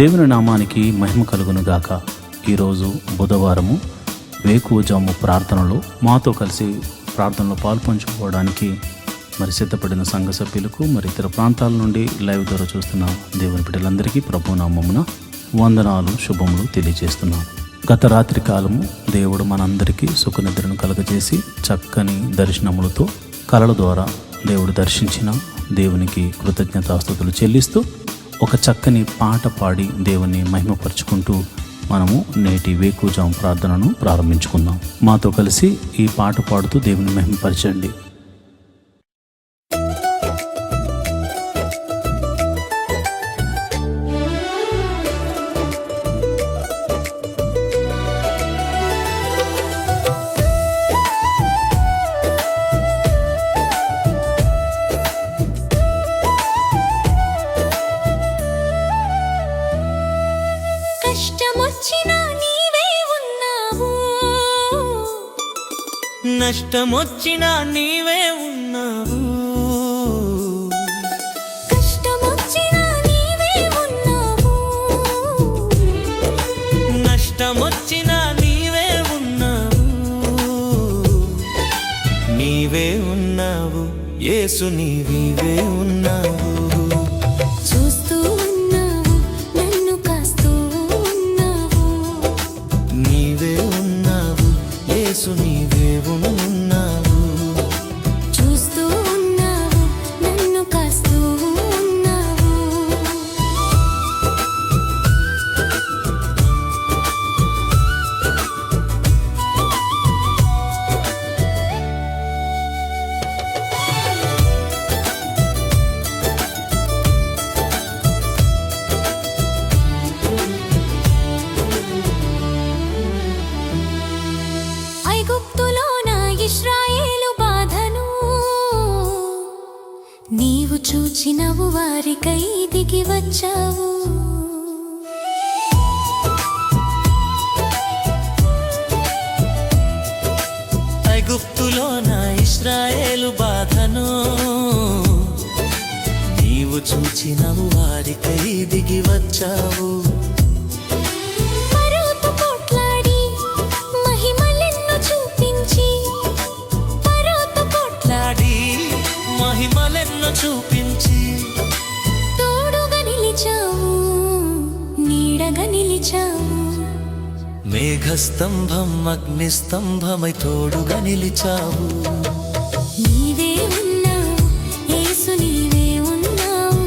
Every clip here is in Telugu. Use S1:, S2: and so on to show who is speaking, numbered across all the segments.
S1: దేవుని నామానికి మహిమ కలుగును గాక. ఈరోజు బుధవారము వేకువజాము ప్రార్థనలో మాతో కలిసి ప్రార్థనలో పాల్పంచుకోవడానికి సిద్ధపడిన సంఘ సభ్యులకు ఇతర ప్రాంతాల నుండి లైవ్ ద్వారా చూస్తున్న దేవుని బిడ్డలందరికీ ప్రభు నామమున వందనాలు శుభములు తెలియజేస్తున్నాను. గత రాత్రి కాలము దేవుడు మనందరికీ సుఖనిద్రను కలుగజేసి చక్కని దర్శనములతో కలల ద్వారా దేవుడు దర్శించిన దేవునికి కృతజ్ఞతాస్తుతులు చెల్లిస్తూ ఒక చక్కని పాట పాడి దేవుని మహిమపరుచుకుంటూ మనము నేటి వేకువజాము ప్రార్థనను ప్రారంభించుకుందాం. మాతో కలిసి ఈ పాట పాడుతూ దేవుని మహిమపరచండి.
S2: నష్టమొచ్చినా నీవే ఉన్నావు,
S3: కష్టమొచ్చినా నీవే ఉన్నావు,
S2: నష్టమొచ్చినా నీవే ఉన్నావు, నీవే ఉన్నావు యేసు, నీవే ఉన్నావు.
S3: చూస్తూ ఉన్నావు నన్ను కాస్తూ ఉన్నావు,
S2: నీవే ఉన్నావు యేసు, నీవే ఉన్నావు.
S3: చూస్తూ ఉన్నావు నన్ను కాస్తూ ఉన్నావు. ఐగుప్తులో నా ఇశ్రాయేలు బాధను నీవు చూచినవు, వారికై దిగి వచ్చావు.
S2: ఐగుప్తులో నా ఇశ్రాయేలు బాధను నీవు చూచినవు, వారికై దిగి వచ్చావు.
S3: పరోతో పోట్లాడి మహిమలెన్నో చూపించి, పరోతో
S2: లాడి మహిమలెన్నో చూపించి,
S3: తోడుగా నిలిచావు, నీడగా నిలిచావు.
S2: మేఘస్తంభం అగ్నిస్తంభమై తోడుగా నిలిచావు.
S3: నీవే ఉన్నావు యేసు, నీవే ఉన్నావు.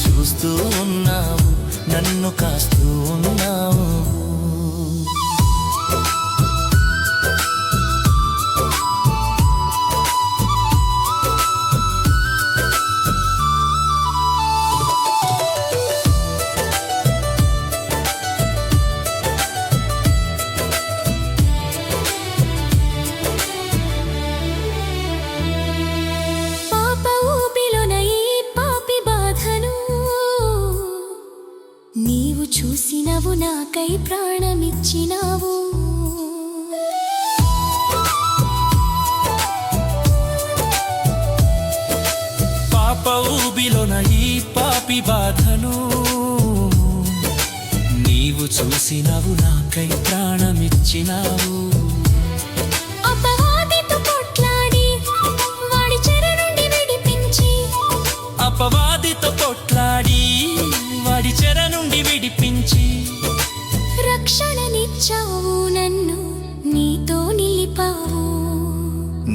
S2: చూస్తూ ఉన్నావు నన్ను కాస్తూ ఉన్నావు.
S3: పాప ఊబిలోన ఈ పాపి బాధను నీవు చూసినవు, నాకై ప్రాణమిచ్చినావు.
S2: పాప ఊబిలోన ఈ పాపి బాధను నీవు చూసినవు, నాకై ప్రాణమిచ్చినావు.
S3: అపవాదితో పోట్లాడి వాడి చెర నుండి విడిపించి,
S2: అపవాదితో కొట్లాడి వాడి చెర నుండి విడిపించి,
S3: రక్షణనిచ్చావు, నన్ను నీతో నిలిపావు.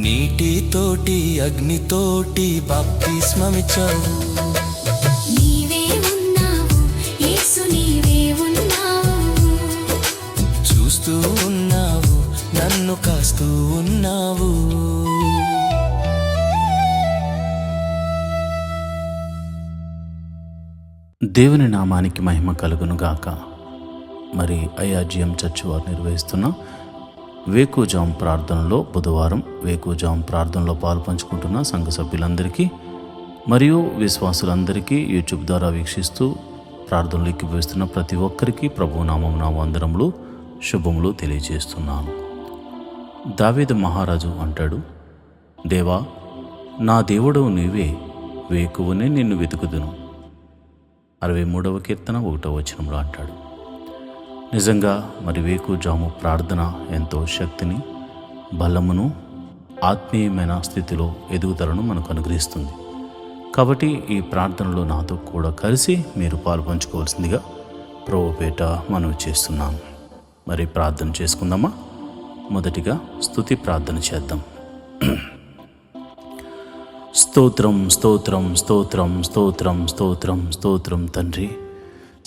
S2: నీటితోటి అగ్నితోటి బాప్తిస్మమిచ్చావు.
S3: నీవే ఉన్నావు యేసు, నీవే ఉన్నావు.
S2: చూస్తూ ఉన్నావు నన్ను కాస్తూ ఉన్నావు.
S1: దేవుని నామానికి మహిమ కలుగును గాక. ఐఆర్జీఎం చర్చ్ వారు నిర్వహిస్తున్న వేకువజాము ప్రార్థనలో బుధవారం వేకువజాము ప్రార్థనలో పాల్పంచుకుంటున్న సంఘ సభ్యులందరికీ మరియు విశ్వాసులందరికీ యూట్యూబ్ ద్వారా వీక్షిస్తూ ప్రార్థనలు ఎక్కివేస్తున్న ప్రతి ఒక్కరికి ప్రభు నామమున వందనములు శుభములు తెలియజేస్తున్నాను. దావీదు మహారాజు అంటాడు, దేవా నా దేవుడవు నీవే, వేకువనే నిన్ను వెతుకుదును. 63వ కీర్తన 1వ వచనంలో అంటాడు. నిజంగా మరి వేకుజాము ప్రార్థన ఎంతో శక్తిని, బలమును, ఆత్మీయమైన స్థితిలో ఎదుగుదలను మనకు అనుగ్రహిస్తుంది. కాబట్టి ఈ ప్రార్థనలో నాతో కూడా కలిసి మీరు పాల్పంచుకోవాల్సిందిగా ప్రభుపేట మనవి చేస్తున్నాను. మరి ప్రార్థన చేసుకుందామా? మొదటిగా స్తుతి ప్రార్థన చేద్దాం. స్తోత్రం స్తోత్రం స్తోత్రం స్తోత్రం స్తోత్రం స్తోత్రం తండ్రి,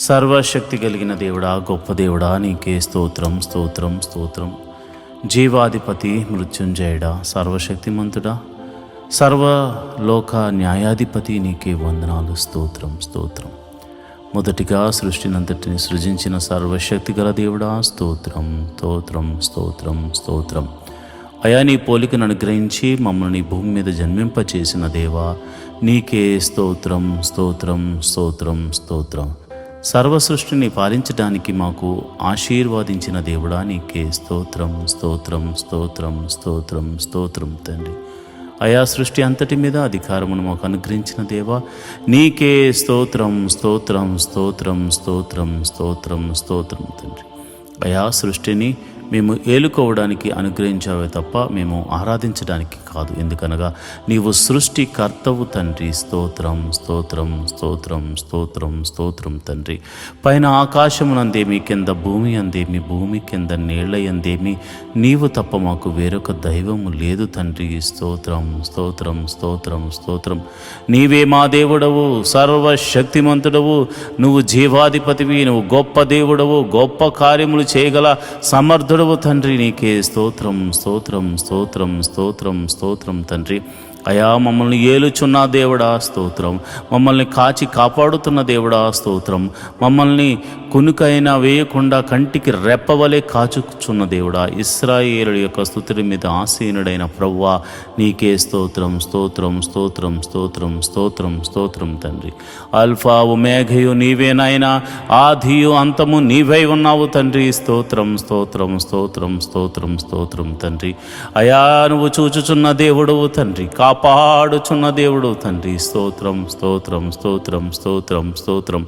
S1: సర్వశక్తి కలిగిన దేవుడా, గొప్ప దేవుడా, నీకే స్తోత్రం స్తోత్రం స్తోత్రం. జీవాధిపతి, మృత్యుంజయుడా, సర్వశక్తిమంతుడా, సర్వలోక న్యాయాధిపతి, నీకే వందనాలు. స్తోత్రం స్తోత్రం. మొదటిగా సృష్టినంతటిని సృజించిన సర్వశక్తి గల దేవుడా, స్తోత్రం స్తోత్రం స్తోత్రం స్తోత్రం. అయా, నీ పోలికను అనుగ్రహించి మమ్మల్ని భూమి మీద జన్మింపచేసిన దేవా, నీకే స్తోత్రం స్తోత్రం స్తోత్రం స్తోత్రం. సర్వ సృష్టిని పాలించడానికి మాకు ఆశీర్వాదించిన దేవుడా, నీకే స్తోత్రం స్తోత్రం స్తోత్రం స్తోత్రం స్తోత్రం తండ్రి. అయా, సృష్టి అంతటి మీద అధికారమును మాకు అనుగ్రహించిన దేవా, నీకే స్తోత్రం స్తోత్రం స్తోత్రం స్తోత్రం స్తోత్రం స్తోత్రం తండ్రి. అయా, సృష్టిని మేము ఏలుకోవడానికి అనుగ్రహించావే తప్ప మేము ఆరాధించడానికి కాదు. ఎందుకనగా నీవు సృష్టికర్తవు తండ్రి. స్తోత్రం స్తోత్రం స్తోత్రం స్తోత్రం స్తోత్రం తండ్రి. పైన ఆకాశమునందేమి, కింద భూమి అందేమి, భూమి కింద నీళ్ల యందేమి నీవు తప్ప మాకు వేరొక దైవము లేదు తండ్రి. స్తోత్రం స్తోత్రం స్తోత్రం స్తోత్రం. నీవే మా దేవుడవు, సర్వశక్తిమంతుడవు, నువ్వు జీవాధిపతివి, నువ్వు గొప్ప దేవుడవు, గొప్ప కార్యములు చేయగల సమర్థుడవు తండ్రి. నీకే స్తోత్రం స్తోత్రం స్తోత్రం స్తోత్రం స్తోత్రం తండ్రి. అయా, మమ్మల్ని ఏలుచున్న దేవుడా స్తోత్రం, మమ్మల్ని కాచి కాపాడుతున్న దేవుడా స్తోత్రం, మమ్మల్ని కునుకైనా వేయకుండా కంటికి రెప్పవలే కాచుచున్న దేవుడా, ఇశ్రాయేలుల యొక్క స్తుతుల మీద ఆసీనుడైన ప్రభువా, నీకే స్తోత్రం స్తోత్రం స్తోత్రం స్తోత్రం స్తోత్రం స్తోత్రం తండ్రి. అల్ఫా ఒమేఘయు నీవేనాయనా, ఆదియు అంతము నీవై ఉన్నావు తండ్రి. స్తోత్రం స్తోత్రం స్తోత్రం స్తోత్రం స్తోత్రం తండ్రి. అయా, నువ్వు చూచుచున్న దేవుడవు తండ్రి, కాపాడుచున్న దేవుడు తండ్రి. స్తోత్రం స్తోత్రం స్తోత్రం స్తోత్రం స్తోత్రం.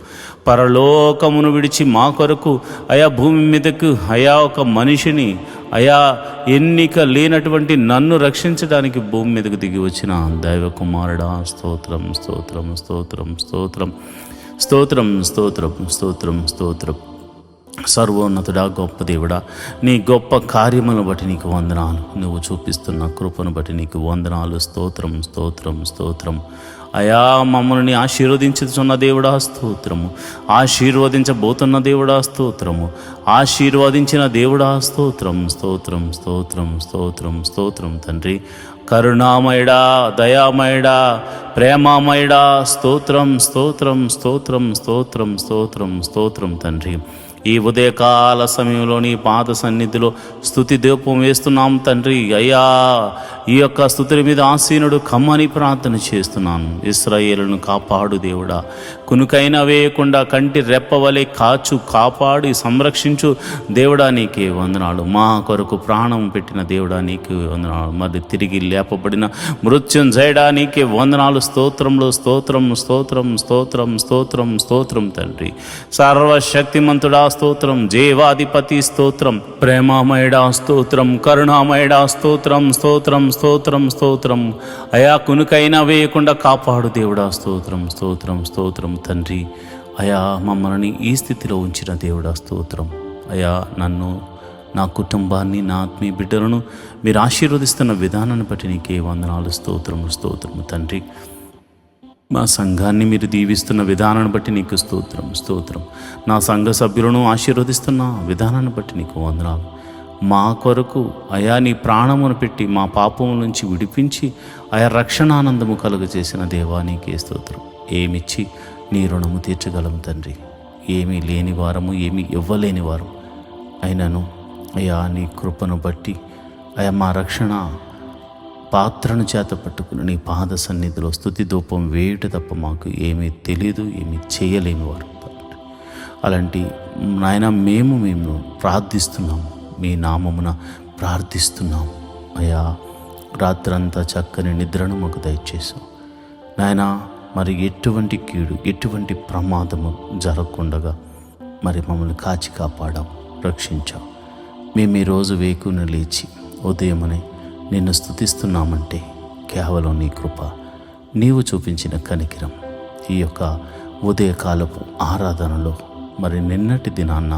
S1: పరలోకమును విడిచి మా కొరకు అయా భూమి మీదకు అయా ఒక మనిషిని, అయా ఎన్నిక లేనటువంటి నన్ను రక్షించడానికి భూమి మీదకు దిగి వచ్చిన దైవ కుమారుడా, స్తోత్రం స్తోత్రం స్తోత్రం స్తోత్రం స్తోత్రం స్తోత్రం స్తోత్రం స్తోత్రం. సర్వోన్నతుడా, గొప్ప దేవుడా, నీ గొప్ప కార్యములను బట్టి నీకు వందనాలు. నువ్వు చూపిస్తున్న కృపను బట్టి నీకు వందనాలు. స్తోత్రం స్తోత్రం స్తోత్రం. అయా, మమ్మల్ని ఆశీర్వదించుతున్న దేవుడా స్తోత్రము, ఆశీర్వదించబోతున్న దేవుడా స్తోత్రము, ఆశీర్వదించిన దేవుడా స్తోత్రం స్తోత్రం స్తోత్రం స్తోత్రం స్తోత్రం తండ్రి. కరుణామయుడా, దయామయుడా, ప్రేమామయుడా, స్తోత్రం స్తోత్రం స్తోత్రం స్తోత్రం స్తోత్రం స్తోత్రం తండ్రి. ఈ ఉదయకాల సమయంలో నీ పాద సన్నిధిలో స్తుతి దీపం వేస్తున్నాం తండ్రి. అయ్యా, ఈ యొక్క స్తుతుల మీద ఆసీనుడు కమ్మని ప్రార్థన చేస్తున్నాను. ఇశ్రాయేలును కాపాడు దేవుడా, కునుకైనా వేయకుండా కంటి రెప్పవలే కాచు, కాపాడి సంరక్షించు దేవుడా, నీకే వందనాలు. మా కొరకు ప్రాణం పెట్టిన దేవుడా, నీకే వందనాలు. మరి తిరిగి లేపబడిన మృత్యుంజయుడా, నీకే వందనాలు. స్తోత్రంలో స్తోత్రం స్తోత్రం స్తోత్రం స్తోత్రం స్తోత్రం తండ్రి. సర్వశక్తిమంతుడా స్తోత్రం, జీవాధిపతి స్తోత్రం, ప్రేమామయుడా స్తోత్రం, కరుణామయుడా స్తోత్రం స్తోత్రం స్తోత్రం స్తోత్రం. అయా, కునుకైనా వేయకుండా కాపాడు దేవుడా, స్తోత్రం స్తోత్రం స్తోత్రం తండ్రి. అయా, మమ్మల్ని ఈ స్థితిలో ఉంచిన దేవుడా స్తోత్రం. అయా, నన్ను, నా కుటుంబాన్ని, నా ఆత్మీయ బిడ్డలను మీరు ఆశీర్వదిస్తున్న విధానాన్ని బట్టి నీకే వందనాలు. స్తోత్రం స్తోత్రం తండ్రి. మా సంఘాన్ని మీరు దీవిస్తున్న విధానాన్ని బట్టి నీకు స్తోత్రం స్తోత్రం. నా సంఘ సభ్యులను ఆశీర్వదిస్తున్న విధానాన్ని బట్టి నీకు వందనాలు. మా కొరకు అయా నీ ప్రాణమును పెట్టి మా పాపము నుంచి విడిపించి ఆయా రక్షణానందము కలుగజేసిన దేవా, నీకే స్తోత్రం. ఏమిచ్చి నీ రుణము తీర్చగలము తండ్రి. ఏమీ లేని వారము, ఏమీ ఇవ్వలేని వారం అయినను అయా నీ కృపను బట్టి అయా మా రక్షణ పాత్రను చేత పట్టుకుని నీ పాద సన్నిధిలో స్తుతి ధూపం వేయుట తప్ప మాకు ఏమీ తెలియదు, ఏమీ చేయలేని వారు. అలాంటి నాయన మేము ప్రార్థిస్తున్నాము, మీ నామమున ప్రార్థిస్తున్నాము. అయ్యా, రాత్రంతా చక్కని నిద్రను మాకు దయచేసాం నాయన. మరి ఎటువంటి కీడు ఎటువంటి ప్రమాదము జరగకుండగా మరి మమ్మల్ని కాచి కాపాడాం, రక్షించాం. మేము ఈరోజు వేకున లేచి ఉదయమనే నిన్ను స్తుతిస్తున్నామంటే కేవలం నీ కృప, నీవు చూపించిన కనికిరం. ఈ యొక్క ఉదయకాలపు ఆరాధనలో మరి నిన్నటి దినాన్న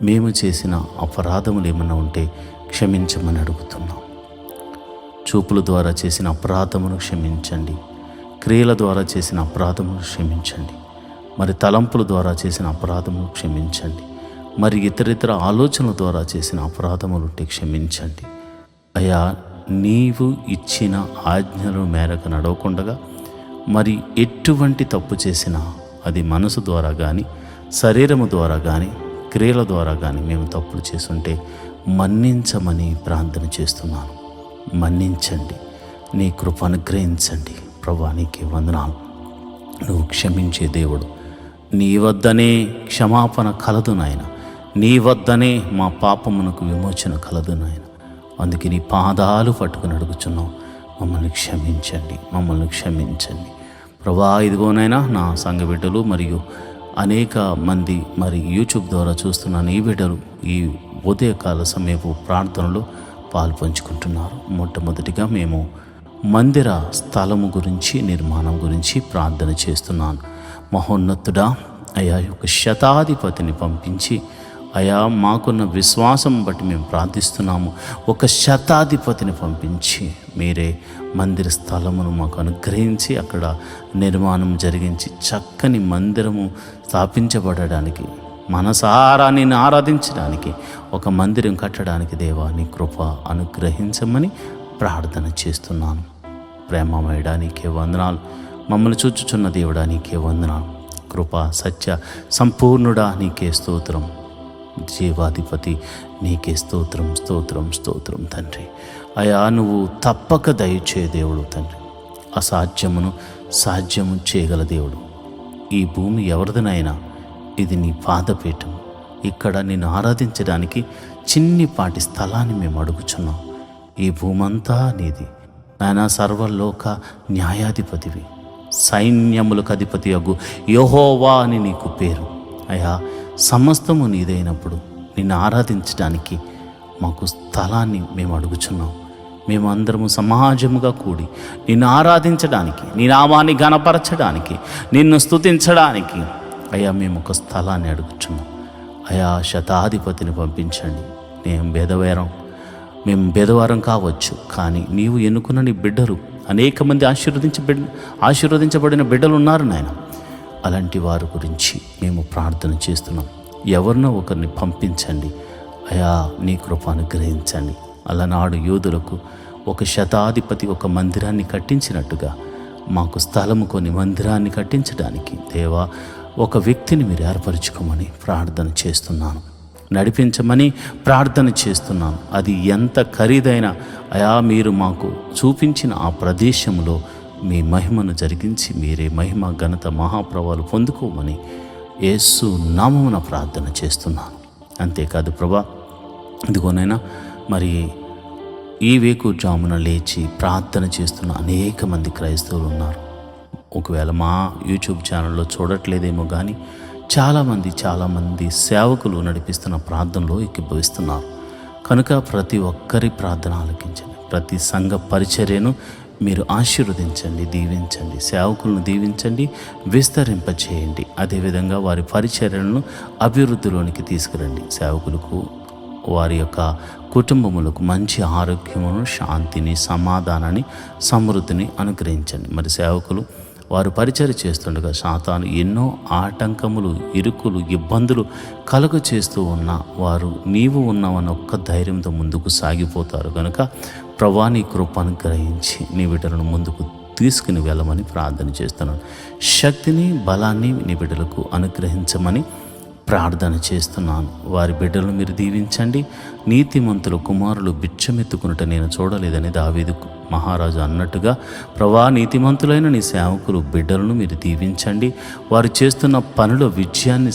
S1: మేము చేసిన అపరాధములు ఏమన్నా ఉంటే క్షమించమని అడుగుతున్నాం. చూపుల ద్వారా చేసిన అపరాధమును క్షమించండి, క్రియల ద్వారా చేసిన అపరాధమును క్షమించండి, మరి తలంపుల ద్వారా చేసిన అపరాధమును క్షమించండి, మరి ఇతరితర ఆలోచనల ద్వారా చేసిన అపరాధములు ఉంటే క్షమించండి. అయ్యా, నీవు ఇచ్చిన ఆజ్ఞల మేరకు నడవకుండగా మరి ఎటువంటి తప్పు చేసినా అది మనసు ద్వారా కానీ శరీరము ద్వారా కానీ క్రియల ద్వారా కానీ మేము తప్పులు చేసుంటే మన్నించమని ప్రార్థన చేస్తున్నాను. మన్నించండి, నీ కృప అనుగ్రహించండి. ప్రభువా, నీకే వందనాలు. నువ్వు క్షమించే దేవుడు. నీ వద్దనే క్షమాపణ కలదు నాయన, నీ వద్దనే మా పాపమునకు విమోచన కలదు నాయన. అందుకే నీ పాదాలు పట్టుకుని అడుగుచున్నాం, మమ్మల్ని క్షమించండి, మమ్మల్ని క్షమించండి. ప్రభువా, ఇదిగోనైనా నా సంఘ బిడ్డలు మరియు అనేక మంది మరి యూట్యూబ్ ద్వారా చూస్తున్న నీ బిడ్డలు ఈ ఉదయకాల సమయపు ప్రార్థనలో పాలు పంచుకుంటున్నారు. మొట్టమొదటిగా మేము మందిర స్థలము గురించి, నిర్మాణం గురించి ప్రార్థన చేస్తున్నాను. మహోన్నతుడా, అయా యొక్క శతాధిపతిని పంపించి, అయా మాకున్న విశ్వాసం బట్టి మేము ప్రార్థిస్తున్నాము. ఒక శతాధిపతిని పంపించి మీరే మందిర స్థలమును మాకు అనుగ్రహించి అక్కడ నిర్మాణం జరిగించి చక్కని మందిరము స్థాపించబడడానికి, మనసారా నిన్ను ఆరాధించడానికి, ఒక మందిరం కట్టడానికి దేవా నీ కృప అనుగ్రహించమని ప్రార్థన చేస్తున్నాను. ప్రేమమయుడా, నీకే వందనాలు. మమ్మల్ని చూచుచున్న దేవుడా, నీకే వందనాలు. కృప సత్య సంపూర్ణుడా, నీకే స్తోత్రం. జీవాధిపతి, నీకే స్తోత్రం, స్తోత్రం, స్తోత్రం తండ్రి. అయా, నువ్వు తప్పక దయచే దేవుడు తండ్రి. అసాధ్యమును సాధ్యము చేయగల దేవుడు. ఈ భూమి ఎవరిదనైనా ఇది నీ పాదపీఠం. ఇక్కడ నిన్ను ఆరాధించడానికి చిన్నిపాటి స్థలాన్ని మేము అడుగుచున్నాం. ఈ భూమంతా నీది నాయన. సర్వలోక న్యాయాధిపతివి, సైన్యములకు అధిపతి అగు యెహోవా అని నీకు పేరు. అయా, సమస్తము నీదైనప్పుడు నిన్ను ఆరాధించడానికి మాకు స్థలాన్ని మేము అడుగుచున్నాం. మేము అందరము సమాజముగా కూడి నిన్ను ఆరాధించడానికి, నీ నామాన్ని ఘనపరచడానికి, నిన్ను స్తుతించడానికి అయ్యా మేము ఒక స్థలాన్ని అడుగుచున్నాం. అయా, శతాధిపతిని పంపించండి. మేము భేదవారం కావచ్చు, కానీ నీవు ఎన్నుకున్న నీ బిడ్డలు అనేక మంది ఆశీర్వదించబడిన బిడ్డలు ఉన్నారు నాయన. అలాంటి వారి గురించి మేము ప్రార్థన చేస్తున్నాం. ఎవరినో ఒకరిని పంపించండి అయా, నీ కృప అనుగ్రహించండి. అలనాడు యోధులకు ఒక శతాధిపతి ఒక మందిరాన్ని కట్టించినట్టుగా మాకు స్థలము కొని మందిరాన్ని కట్టించడానికి దేవా ఒక వ్యక్తిని మీరు ఏర్పరచుకోమని ప్రార్థన చేస్తున్నాను. నడిపించమని ప్రార్థన చేస్తున్నాను. అది ఎంత ఖరీదైన అయా, మీరు మాకు చూపించిన ఆ ప్రదేశంలో మీ మహిమను జరిగించి మీరే మహిమ ఘనత మహాప్రభావాలు పొందుకోమని యేసు నామమున ప్రార్థన చేస్తున్నాను. అంతేకాదు ప్రభా, ఇదిగోనైనా మరి ఈ వేకుజామున లేచి ప్రార్థన చేస్తున్న అనేక మంది క్రైస్తవులు ఉన్నారు. ఒకవేళ మా యూట్యూబ్ ఛానల్లో చూడట్లేదేమో కానీ చాలామంది సేవకులు నడిపిస్తున్న ప్రార్థనలో ఎక్కిభవిస్తున్నారు. కనుక ప్రతి ఒక్కరి ప్రార్థన ఆలకించండి. ప్రతి సంఘ పరిచర్యను మీరు ఆశీర్వదించండి, దీవించండి. సేవకులను దీవించండి, విస్తరింపచేయండి. అదేవిధంగా వారి పరిచర్యలను అభివృద్ధిలోనికి తీసుకురండి. సేవకులకు, వారి యొక్క కుటుంబములకు మంచి ఆరోగ్యమును, శాంతిని, సమాధానాన్ని, సమృద్ధిని అనుగ్రహించండి. మరి సేవకులు వారు పరిచర్య చేస్తుండగా సాతాను ఎన్నో ఆటంకములు, ఇరుకులు, ఇబ్బందులు కలుగ చేస్తూ ఉన్న వారు నీవు ఉన్నావన్న ఒక్క ధైర్యంతో ముందుకు సాగిపోతారు. కనుక ప్రభువా, నీ కృప అనుగ్రహించి నీ బిడ్డలను ముందుకు తీసుకుని వెళ్ళమని ప్రార్థన చేస్తున్నాను. శక్తిని, బలాన్ని నీ బిడ్డలకు అనుగ్రహించమని ప్రార్థన చేస్తున్నాను. వారి బిడ్డలను మీరు దీవించండి. నీతిమంతుల కుమారులు బిచ్చమెత్తుకునుట నేను చూడలేదని దావీదు మహారాజు అన్నట్టుగా ప్రభా, నీతిమంతులైన నీ సేవకులు బిడ్డలను మీరు దీవించండి. వారు చేస్తున్న పనుల విజయాన్ని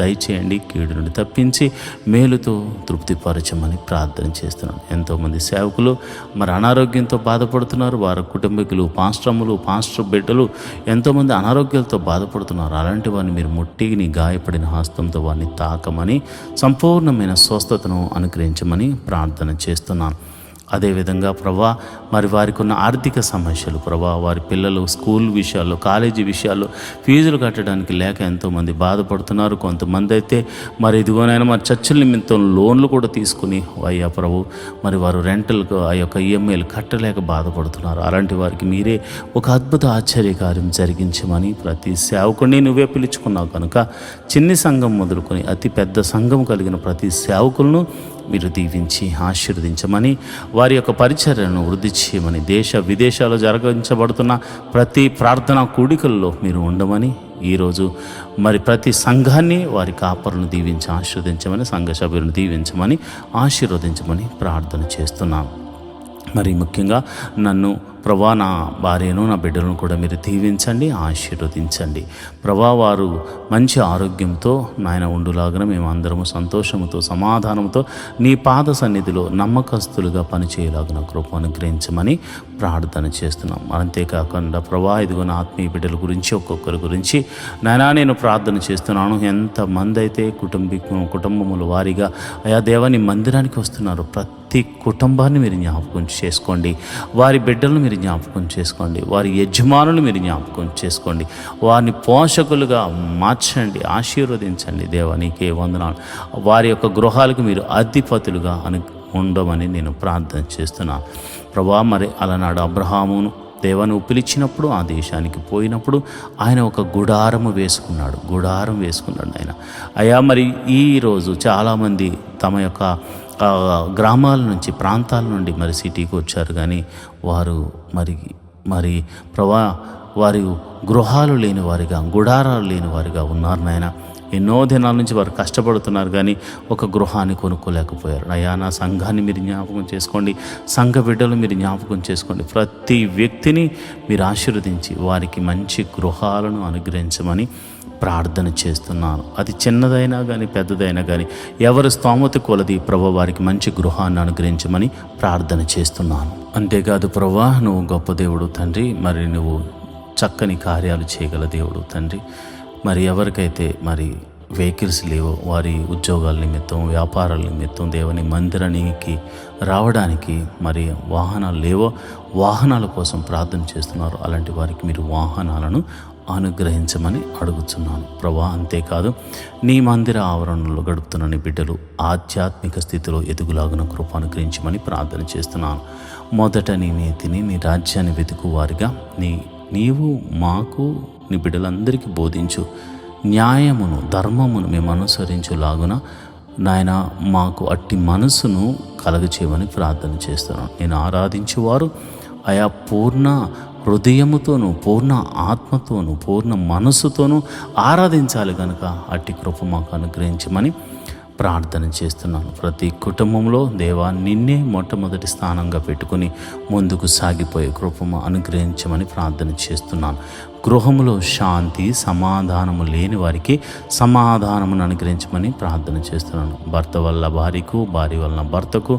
S1: దయచేయండి. కీడు నుండి తప్పించి మేలుతో తృప్తిపరచమని ప్రార్థన చేస్తున్నాను. ఎంతోమంది సేవకులు మరి అనారోగ్యంతో బాధపడుతున్నారు. వారి కుటుంబీకులు, పాస్టర్ బిడ్డలు ఎంతోమంది అనారోగ్యాలతో బాధపడుతున్నారు. అలాంటి వారిని మీరు ముట్టి నీ గాయపడిన హస్తంతో వారిని తాకమని, సంపూర్ణమైన స్వస్థతను అనుగ్రహించమని ప్రార్థన చేస్తున్నాను. అదేవిధంగా ప్రభా, మరి వారికి ఉన్న ఆర్థిక సమస్యలు ప్రభా, వారి పిల్లలు స్కూల్ విషయాల్లో, కాలేజీ విషయాల్లో ఫీజులు కట్టడానికి లేక ఎంతోమంది బాధపడుతున్నారు. కొంతమంది అయితే మరి ఇదిగోనైనా మరి చర్చల నిమిత్తం లోన్లు కూడా తీసుకుని అయ్యా ప్రభు, మరి వారు రెంటల్కు ఆ యొక్క ఈఎంఐలు కట్టలేక బాధపడుతున్నారు. అలాంటి వారికి మీరే ఒక అద్భుత ఆశ్చర్యకార్యం జరిగించమని ప్రతి సేవకుడిని నువ్వే పిలుచుకున్నావు కనుక చిన్ని సంఘం మొదలుకొని అతి పెద్ద సంఘం కలిగిన ప్రతి సేవకులను మీరు దీవించి ఆశీర్వదించమని, వారి యొక్క పరిచర్యను వృద్ధి చేయమని, దేశ విదేశాల్లో జరిగించబడుతున్న ప్రతి ప్రార్థనా కూడికల్లో మీరు ఉండమని, ఈరోజు మరి ప్రతి సంఘాన్ని వారి కాపరులను దీవించి ఆశీర్వదించమని, సంఘ సభ్యులను దీవించమని ఆశీర్వదించమని ప్రార్థన చేస్తున్నాను. మరి ముఖ్యంగా నన్ను ప్రభా, నా భార్యను, నా బిడ్డలను కూడా మీరు దీవించండి, ఆశీర్వదించండి. ప్రభా, వారు మంచి ఆరోగ్యంతో నాయన ఉండులాగా మేము అందరము సంతోషంతో, సమాధానంతో నీ పాద సన్నిధిలో నమ్మకస్తులుగా పనిచేయలాగిన కృప అనుగ్రహించమని ప్రార్థన చేస్తున్నాం. అంతేకాకుండా ప్రభా, ఇదిగో నా ఆత్మీయ బిడ్డల గురించి ఒక్కొక్కరి గురించి నాయనా నేను ప్రార్థన చేస్తున్నాను. ఎంతమంది అయితే కుటుంబముల వారిగా అయా దేవా నీ మందిరానికి వస్తున్నారు. ప్రతి కుటుంబాన్ని మీరు జ్ఞాపకం చేసుకోండి. వారి బిడ్డలను మీరు జ్ఞాపకం చేసుకోండి. వారి యజమానులు మీరు జ్ఞాపకం చేసుకోండి. వారిని పోషకులుగా మార్చండి, ఆశీర్వదించండి. దేవా నీకే వందనాలు. వారి యొక్క గృహాలకు మీరు అధిపతులుగా ఉండమని నేను ప్రార్థన చేస్తున్నాను. ప్రభా, మరి అలనాడు అబ్రహామును దేవాను పిలిచినప్పుడు ఆ దేశానికి పోయినప్పుడు ఆయన ఒక గుడారం వేసుకున్నాడు ఆయన. అయ్యా, మరి ఈరోజు చాలామంది తమ యొక్క గ్రామాల నుంచి, ప్రాంతాల నుండి మరి సిటీకి వచ్చారు. కానీ వారు మరి ప్రభా, వారి గృహాలు లేని వారిగా, గుడారాలు లేని వారిగా ఉన్నారు నాయన. ఎన్నో దినాల నుంచి వారు కష్టపడుతున్నారు కానీ ఒక గృహాన్ని కొనుక్కోలేకపోయారు. అయ్యా, నా సంఘాన్ని మీరు జ్ఞాపకం చేసుకోండి. సంఘ బిడ్డలు మీరు జ్ఞాపకం చేసుకోండి. ప్రతి వ్యక్తిని మీరు ఆశీర్వదించి వారికి మంచి గృహాలను అనుగ్రహించమని ప్రార్థన చేస్తున్నాను. అది చిన్నదైనా కానీ పెద్దదైనా కానీ ఎవరి స్తోమత కొలది ప్రభు వారికి మంచి గృహాన్ని అనుగ్రహించమని ప్రార్థన చేస్తున్నాను. అంతేకాదు ప్రభు, నువ్వు గొప్ప దేవుడు తండ్రి. మరి నువ్వు చక్కని కార్యాలు చేయగల దేవుడు తండ్రి. మరి ఎవరికైతే మరి వెహికల్స్ లేవో, వారి ఉద్యోగాల నిమిత్తం, వ్యాపారాల నిమిత్తం దేవుని మందిరానికి రావడానికి మరి వాహనాలు లేవో, వాహనాల కోసం ప్రార్థన చేస్తున్నారు. అలాంటి వారికి మీరు వాహనాలను అనుగ్రహించమని అడుగుతున్నాను ప్రభా. అంతేకాదు నీ మందిర ఆవరణలో గడుపుతున్న నీ బిడ్డలు ఆధ్యాత్మిక స్థితిలో ఎదుగులాగున కృప అనుగ్రహించమని ప్రార్థన చేస్తున్నాను. మొదట నీ నీతిని, నీ రాజ్యాన్ని వెతుకు వారిగా నీవు మాకు, నీ బిడ్డలందరికీ బోధించు. న్యాయమును, ధర్మమును మేము అనుసరించులాగున నాయన మాకు అట్టి మనసును కలగచేయమని ప్రార్థన చేస్తున్నాను. నేను ఆరాధించువారు ఆయా పూర్ణ హృదయముతోనూ, పూర్ణ ఆత్మతోనూ, పూర్ణ మనస్సుతోనూ ఆరాధించాలి కనుక అట్టి కృప మాకు అనుగ్రహించమని ప్రార్థన చేస్తున్నాను. ప్రతి కుటుంబంలో దేవా నిన్నే మొట్టమొదటి స్థానంగా పెట్టుకుని ముందుకు సాగిపోయే కృపము అనుగ్రహించమని ప్రార్థన చేస్తున్నాను. గృహములో శాంతి, సమాధానము లేని వారికి సమాధానమును అనుగ్రహించమని ప్రార్థన చేస్తున్నాను. భర్త వల్ల భార్యకు, భార్య వలన భర్తకు,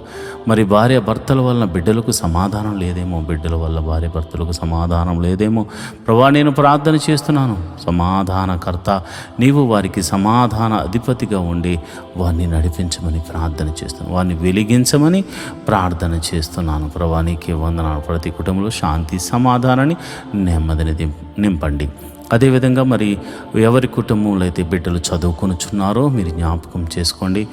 S1: మరి భార్య భర్తల వలన బిడ్డలకు సమాధానం లేదేమో, బిడ్డల వల్ల భార్య భర్తలకు సమాధానం లేదేమో. ప్రభా, నేను ప్రార్థన చేస్తున్నాను. సమాధానకర్త నీవు వారికి సమాధాన అధిపతిగా ఉండి వారిని నడిపించమని ప్రార్థన చేస్తున్నాను. వారిని వెలిగించమని ప్రార్థన చేస్తున్నాను. ప్రభా, నీకే వందనాలు. ప్రతి కుటుంబంలో శాంతి, సమాధానాన్ని, నెమ్మదిని నింపండి. అదేవిధంగా మరి ఎవరి కుటుంబంలో అయితే బిడ్డలు చదువుకొనుచున్నారో మీరు జ్ఞాపకం చేసుకోండి.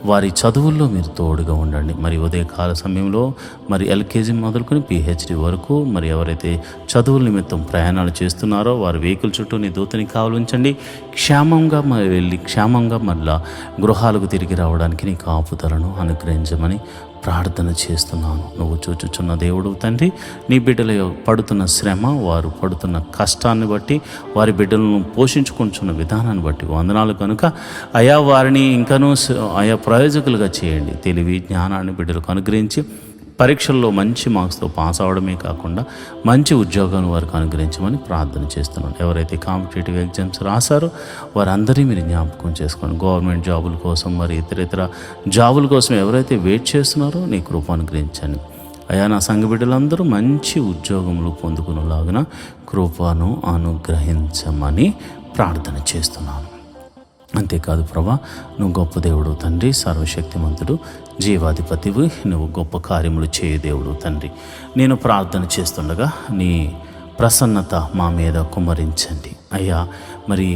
S1: వారి చదువుల్లో మీరు తోడుగా ఉండండి. మరి ఉదయకాల సమయంలో మరి ఎల్కేజీ మొదలుకొని పిహెచ్డి వరకు మరి ఎవరైతే చదువుల నిమిత్తం ప్రయాణాలు చేస్తున్నారో వారి వెహికల్ చుట్టూ నీ దూతని కావలించండి. క్షేమంగా మరి వెళ్ళి క్షేమంగా మళ్ళా గృహాలకు తిరిగి రావడానికి నీ కాపుదలను అనుగ్రహించమని ప్రార్థన చేస్తున్నాను. నువ్వు చూచుచున్న దేవుడు తండ్రి, నీ బిడ్డల పడుతున్న శ్రమ, వారు పడుతున్న కష్టాన్ని బట్టి, వారి బిడ్డలను పోషించుకుంటున్న విధానాన్ని బట్టి వందనాలు కనుక అయా వారిని ఇంకనూ ఆయా ప్రయోజకులుగా చేయండి. తెలివి జ్ఞానాన్ని బిడ్డలకు అనుగ్రహించి పరీక్షల్లో మంచి మార్క్స్తో పాస్ అవడమే కాకుండా మంచి ఉద్యోగాన్ని వారికి అనుగ్రహించమని ప్రార్థన చేస్తున్నాను. ఎవరైతే కాంపిటేటివ్ ఎగ్జామ్స్ రాశారో వారందరినీ మీరు జ్ఞాపకం చేసుకోండి. గవర్నమెంట్ జాబుల కోసం మరి ఇతర జాబుల కోసం ఎవరైతే వెయిట్ చేస్తున్నారో నీ కృప అనుగ్రహించండి. అయా నా సంఘ బిడ్డలందరూ మంచి ఉద్యోగములు పొందుకునేలాగున కృపను అనుగ్రహించమని ప్రార్థన చేస్తున్నాను. అంతేకాదు ప్రభా, నువ్వు గొప్ప దేవుడు తండ్రి, సర్వశక్తిమంతుడు, జీవాధిపతివి, నువ్వు గొప్ప కార్యములు చేయ దేవుడు తండ్రి. నేను ప్రార్థన చేస్తుండగా నీ ప్రసన్నత మా మీద కుమ్మరించండి అయ్యా. మరి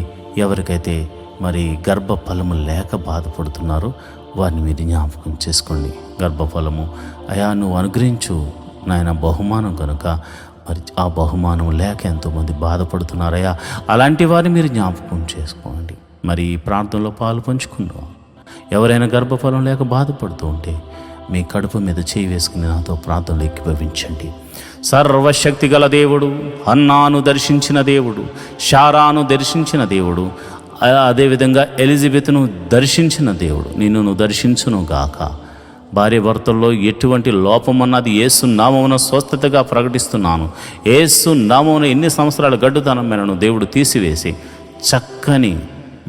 S1: ఎవరికైతే మరి గర్భఫలము లేక బాధపడుతున్నారో వారిని మీరు జ్ఞాపకం చేసుకోండి. గర్భఫలము అయా నువ్వు అనుగ్రహించు నాయన బహుమానం కనుక మరి ఆ బహుమానం లేక ఎంతోమంది బాధపడుతున్నారయ్యా. అలాంటి వారిని మీరు జ్ఞాపకం చేసుకోండి. మరి ఈ ప్రార్థనలో పాలు పంచుకుందాం. ఎవరైనా గర్భఫలం లేక బాధపడుతూ ఉంటే మీ కడుపు మీద చేయి వేసుకుని నాతో ప్రార్థనలు ఏకీభవించండి. సర్వశక్తి గల దేవుడు, హన్నాను దర్శించిన దేవుడు, శారాను దర్శించిన దేవుడు, అదేవిధంగా ఎలిజబెత్ను దర్శించిన దేవుడు నిన్ను దర్శించును గాక. భార్య భర్తల్లో ఎటువంటి లోపమన్నది యేసు నామమున స్వస్థతగా ప్రకటిస్తున్నాను. యేసు నామమున ఎన్ని సంవత్సరాల గడ్డుతనమైనను దేవుడు తీసివేసి చక్కని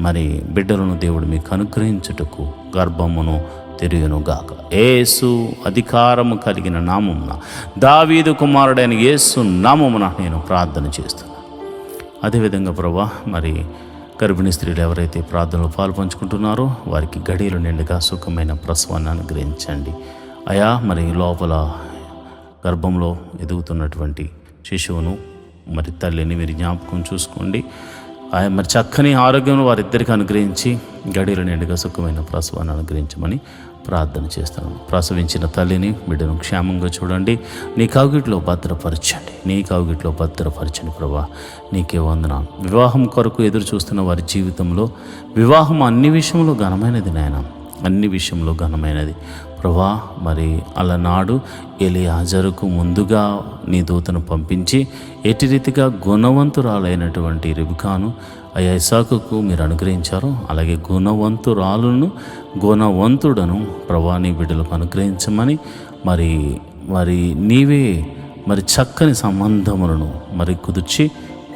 S1: మరి బిడ్డలను దేవుడు మీకు అనుగ్రహించుటకు గర్భమును తెరుగునుగాక. యేసు అధికారము కలిగిన నామమున, దావీదు కుమారుడైన యేసు నామమున నేను ప్రార్థన చేస్తున్నాను. అదేవిధంగా ప్రభా, మరి గర్భిణీ స్త్రీలు ఎవరైతే ప్రార్థనలో పాల్పంచుకుంటున్నారో వారికి గడియలు నిండుగా సుఖమైన ప్రసవాన్ని అనుగ్రహించండి అయా. మరి లోపల గర్భంలో ఎదుగుతున్నటువంటి శిశువును మరి తల్లిని మీరు జ్ఞాపకం చూసుకోండి. మరి చక్కని ఆరోగ్యం వారిద్దరికి అనుగ్రహించి గడియలు నిండుగా సుఖమైన ప్రసవాన్ని అనుగ్రహించమని ప్రార్థన చేస్తాను. ప్రసవించిన తల్లిని బిడ్డను క్షేమంగా చూడండి. నీ కౌగిట్లో భద్రపరచండి ప్రభా. నీకే వందనాలు. వివాహం కొరకు ఎదురు చూస్తున్న వారి జీవితంలో వివాహం అన్ని విషయంలో ఘనమైనది నాయన, అన్ని విషయంలో ఘనమైనది ప్రభా. మరి అలనాడు ఎలియాజరుకు ముందుగా నీ దూతను పంపించి ఎట్టి రీతిగా గుణవంతురాలైనటువంటి రిబికాను అయ్యా ఇస్సాకుకు మీరు అనుగ్రహించారు, అలాగే గుణవంతుడను ప్రభా నీ బిడ్డలకు అనుగ్రహించమని మరి నీవే మరి చక్కని సంబంధములను మరి కుదిర్చి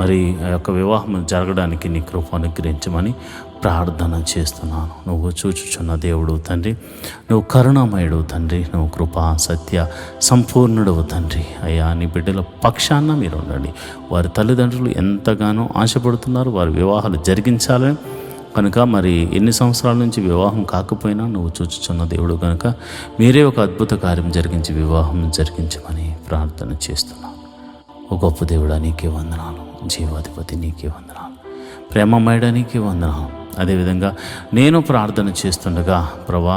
S1: మరి ఆ యొక్క వివాహం జరగడానికి నీ కృప అనుగ్రహించమని ప్రార్థన చేస్తున్నాను. నువ్వు చూచుచున్న దేవుడు తండ్రి, నువ్వు కరుణామయుడు తండ్రి, నువ్వు కృపా సత్య సంపూర్ణుడవు తండ్రి. అయ్యా నీ బిడ్డల పక్షాన మీరు ఉండండి. వారి తల్లిదండ్రులు ఎంతగానో ఆశపడుతున్నారు వారి వివాహాలు జరిగించాలని కనుక మరి ఎన్ని సంవత్సరాల నుంచి వివాహం కాకపోయినా నువ్వు చూచుచున్న దేవుడు కనుక మీరే ఒక అద్భుత కార్యం జరిగించి వివాహం జరిగించమని ప్రార్థన చేస్తున్నాను. ఓ గొప్ప దేవుడా నీకే వందనాలు, జీవాధిపతి నీకే వందనాలు, ప్రేమమయుడా నీకే వందనాలు. అదేవిధంగా నేను ప్రార్థన చేస్తుండగా ప్రభా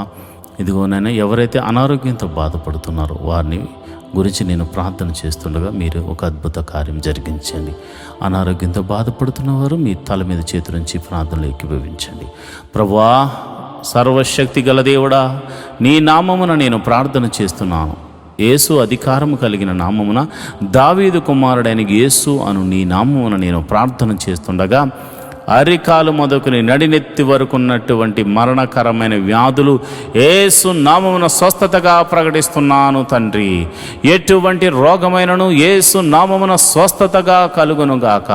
S1: ఇదిగోనైనా ఎవరైతే అనారోగ్యంతో బాధపడుతున్నారో వారిని గురించి నేను ప్రార్థన చేస్తుండగా మీరు ఒక అద్భుత కార్యం జరిగించండి. అనారోగ్యంతో బాధపడుతున్న వారు మీ తల మీద చేతులుంచి ప్రార్థనలు ఏకీభవించండి. ప్రభువా సర్వశక్తి గల దేవుడా, నీ నామమున నేను ప్రార్థన చేస్తున్నాను. యేసు అధికారము కలిగిన నామమున, దావీదు కుమారుడైన యేసు అను నీ నామమున నేను ప్రార్థన చేస్తుండగా అరికాలు మొదలుకొని నడినెత్తి వరకు ఉన్నటువంటి మరణకరమైన వ్యాధులు యేసు నామమున స్వస్థతగా ప్రకటిస్తున్నాను తండ్రి. ఎటువంటి రోగమైనను యేసు నామమున స్వస్థతగా కలుగునుగాక,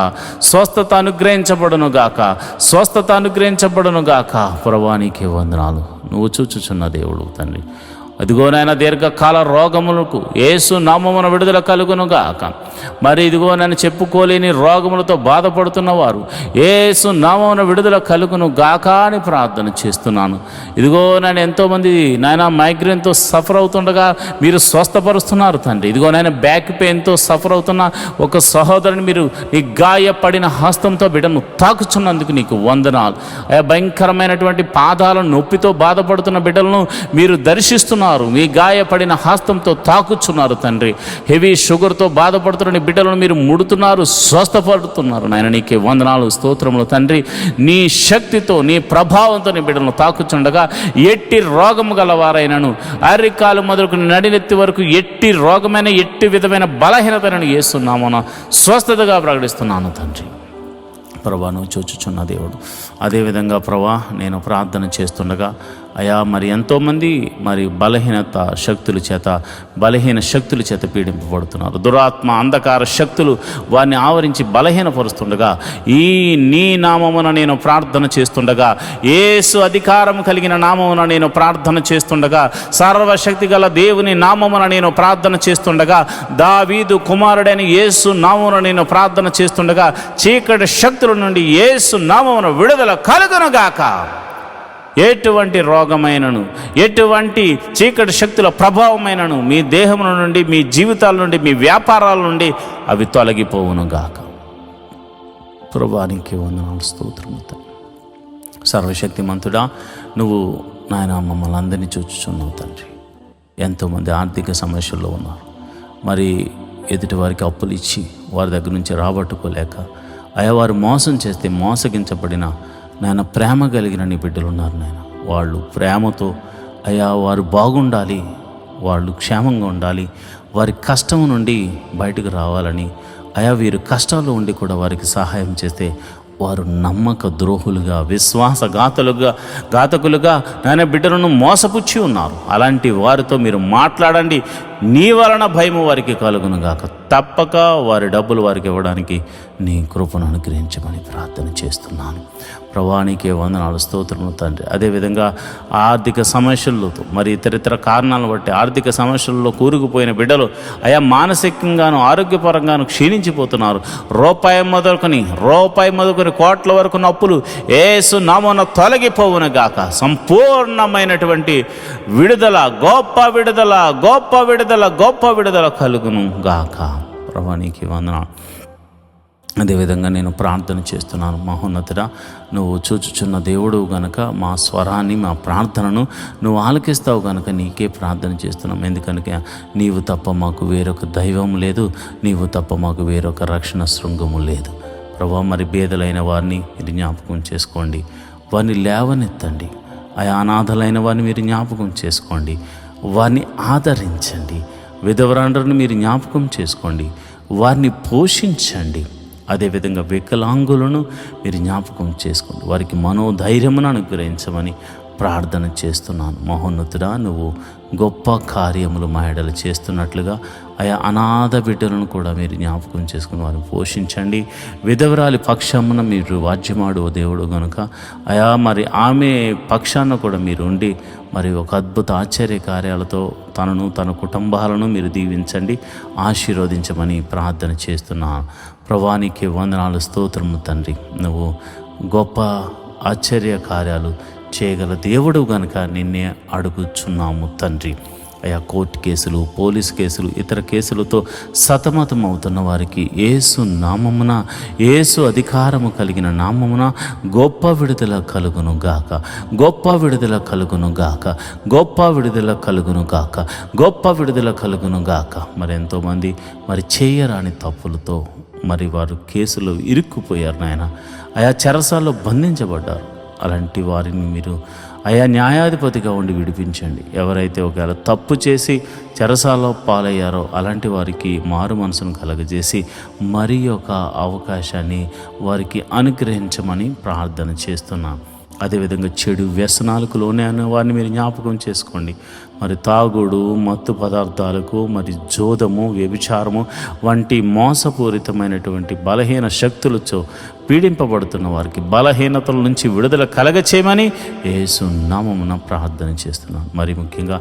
S1: స్వస్థత అనుగ్రహించబడునుగాక. ప్రభువానికి వందనాలు. నువ్వు చూచుచున్న దేవుడు తండ్రి. అదిగోనైనా దీర్ఘకాల రోగములకు యేసు నామమున విడుదల కలుగునుగాక. మరి ఇదిగో నన్ను చెప్పుకోలేని రోగములతో బాధపడుతున్న వారు యేసు నామమున విడుదల కలుగును గాక అని ప్రార్థన చేస్తున్నాను. ఇదిగో నేను ఎంతోమంది నాయన మైగ్రేన్తో సఫర్ అవుతుండగా మీరు స్వస్థపరుస్తున్నారు తండ్రి. ఇదిగో నాయన బ్యాక్ పెయిన్తో సఫర్ అవుతున్న ఒక సహోదరుని మీరు నీ గాయపడిన హస్తంతో బిడ్డను తాకుచున్నందుకు నీకు వందనాలు. భయంకరమైనటువంటి పాదాల నొప్పితో బాధపడుతున్న బిడ్డలను మీరు దర్శిస్తున్నారు, మీ గాయపడిన హస్తంతో తాకుచున్నారు తండ్రి. హెవీ షుగర్తో బాధపడుతున్న బిడ్డలను మీరు ముడుతున్నారు, స్వస్థపడుతున్నారు నాయన. నీకే వందనాలు, స్తోత్రములు తండ్రి. నీ శక్తితో నీ ప్రభావంతో నీ బిడ్డలను తాకుచుండగా ఎట్టి రోగము గలవారైనను అరికాలు మొదలుకు నడినెత్తి వరకు ఎట్టి రోగమైన ఎట్టి విధమైన బలహీనతను యేసునామమున స్వస్థతగా ప్రకటిస్తున్నాను తండ్రి. ప్రభా నువ్వు చూచుచున్న దేవుడు. అదేవిధంగా ప్రభా నేను ప్రార్థన చేస్తుండగా అయా మరి ఎంతోమంది మరి బలహీన శక్తుల చేత పీడింపబడుతున్నారు. దురాత్మ అంధకార శక్తులు వారిని ఆవరించి బలహీనపరుస్తుండగా ఈ నీ నామమున నేను ప్రార్థన చేస్తుండగా, యేసు అధికారం కలిగిన నామమున నేను ప్రార్థన చేస్తుండగా, సర్వశక్తి గల దేవుని నామమున నేను ప్రార్థన చేస్తుండగా, దావీదు కుమారుడైన యేసు నామమున నేను ప్రార్థన చేస్తుండగా చీకటి శక్తుల నుండి యేసు నామమున విడుదల కలుగునుగాక. ఎటువంటి రోగమైనను ఎటువంటి చీకటి శక్తుల ప్రభావమైనను మీ దేహముల నుండి, మీ జీవితాల నుండి, మీ వ్యాపారాల నుండి అవి తొలగిపోవును గాక. ప్రభువానికి వందనాలు, స్తోత్రము. సర్వశక్తిమంతుడా నువ్వు నాయన మమ్మల్ని అందరినీ చూచుచున్నావు తండ్రి. ఎంతోమంది ఆర్థిక సమస్యల్లో ఉన్నారు. మరి ఎదుటి వారికి అప్పులు ఇచ్చి వారి దగ్గర నుంచి రాబట్టుకోలేక అయా వారు మోసం చేస్తే మోసగించబడిన నాయన ప్రేమ కలిగిన నీ బిడ్డలు ఉన్నారు నాయన. వాళ్ళు ప్రేమతో అయ్యా వారు బాగుండాలి, వాళ్ళు క్షేమంగా ఉండాలి, వారి కష్టం నుండి బయటకు రావాలని అయా వీరు కష్టాల్లో ఉండి కూడా వారికి సహాయం చేస్తే వారు నమ్మక ద్రోహులుగా, ఘాతకులుగా నాయన బిడ్డలను మోసపుచ్చి ఉన్నారు. అలాంటి వారితో మీరు మాట్లాడండి. నీ వలన భయము వారికి కలుగును గాక. తప్పక వారి డబ్బులు వారికి ఇవ్వడానికి నీ కృపను అనుగ్రహించమని ప్రార్థన చేస్తున్నాను. ప్రభువానికి వందనాలు, స్తోత్రములు తండ్రి. అదేవిధంగా ఆర్థిక సమస్యలతో మరి ఇతరితర కారణాలను బట్టి ఆర్థిక సమస్యల్లో కూరుకుపోయిన బిడ్డలు అయా మానసికంగాను ఆరోగ్యపరంగాను క్షీణించిపోతున్నారు. రూపాయి మొదలుకొని కోట్ల వరకు అప్పులు యేసు నామమున తొలగిపోవును గాక. సంపూర్ణమైనటువంటి విడుదల, గొప్ప విడుదల కలుగును గాక. ప్రభువానికి వందనాలు. అదేవిధంగా నేను ప్రార్థన చేస్తున్నాను. మహోన్నతుడా నువ్వు చూచుచున్న దేవుడు గనక మా స్వరాన్ని, మా ప్రార్థనను నువ్వు ఆలకిస్తావు గనక నీకే ప్రార్థన చేస్తున్నాం. ఎందుకనక నీవు తప్ప మాకు వేరొక దైవం లేదు, నీవు తప్ప మాకు వేరొక రక్షణ శృంగము లేదు. ప్రభా మరి బేదలైన వారిని మీరు జ్ఞాపకం చేసుకోండి, వారిని లేవనెత్తండి. అనాథలైన వారిని మీరు జ్ఞాపకం చేసుకోండి, వారిని ఆదరించండి. విధవరాండ్రను మీరు జ్ఞాపకం చేసుకోండి, వారిని పోషించండి. అదేవిధంగా వికలాంగులను మీరు జ్ఞాపకం చేసుకోండి, వారికి మనోధైర్యమును అనుగ్రహించమని ప్రార్థన చేస్తున్నాను. మహోన్నతుడా నువ్వు గొప్ప కార్యములు మా ఎడల చేస్తున్నట్లుగా అనాథ బిడ్డలను కూడా మీరు జ్ఞాపకం చేసుకుని వారిని పోషించండి. విధవరాలి పక్షమున మీరు వాద్యమాడు దేవుడు గనుక మరి ఆమె పక్షాన కూడా మీరు ఉండి మరి ఒక అద్భుత ఆశ్చర్య కార్యాలతో తనను, తన కుటుంబాలను మీరు దీవించండి, ఆశీర్వదించమని ప్రార్థన చేస్తున్నాను. ప్రభువానికి వందనాలు, స్తోత్రము తండ్రి. నువ్వు గొప్ప ఆశ్చర్య కార్యాలు చేయగల దేవుడు గనుక నిన్నే అడుగుచున్నాము తండ్రి. కోర్టు కేసులు, పోలీస్ కేసులు, ఇతర కేసులతో సతమతం అవుతున్న వారికి యేసు నామమున, యేసు అధికారము కలిగిన నామమున గొప్ప విడుదల కలుగును గాక, గొప్ప విడుదల కలుగును గాక, గొప్ప విడుదల కలుగును గాక, గొప్ప విడుదల కలుగును గాక. మరి ఎంతోమంది మరి చేయరాని తప్పులతో మరి వారు కేసులో ఇరుక్కుపోయారు నాయన. చెరసాల్లో బంధించబడ్డారు. అలాంటి వారిని మీరు న్యాయాధిపతిగా ఉండి విడిపించండి. ఎవరైతే ఒకవేళ తప్పు చేసి చెరసాలలో పాలయ్యారో అలాంటి వారికి మారు మనసును కలగజేసి మరి ఒక అవకాశాన్ని వారికి అనుగ్రహించమని ప్రార్థన చేస్తున్నాను. అదేవిధంగా చెడు వ్యసనాలకు లోనే అనే వారిని మీరు జ్ఞాపకం చేసుకోండి. మరి తాగుడు, మత్తు పదార్థాలకు, మరి జోదము, వ్యభిచారము వంటి మోసపూరితమైనటువంటి బలహీన శక్తులతో పీడింపబడుతున్న వారికి బలహీనతల నుంచి విడుదల కలగచేయమని యేసు నామమున ప్రార్థన చేస్తున్నాను. మరి ముఖ్యంగా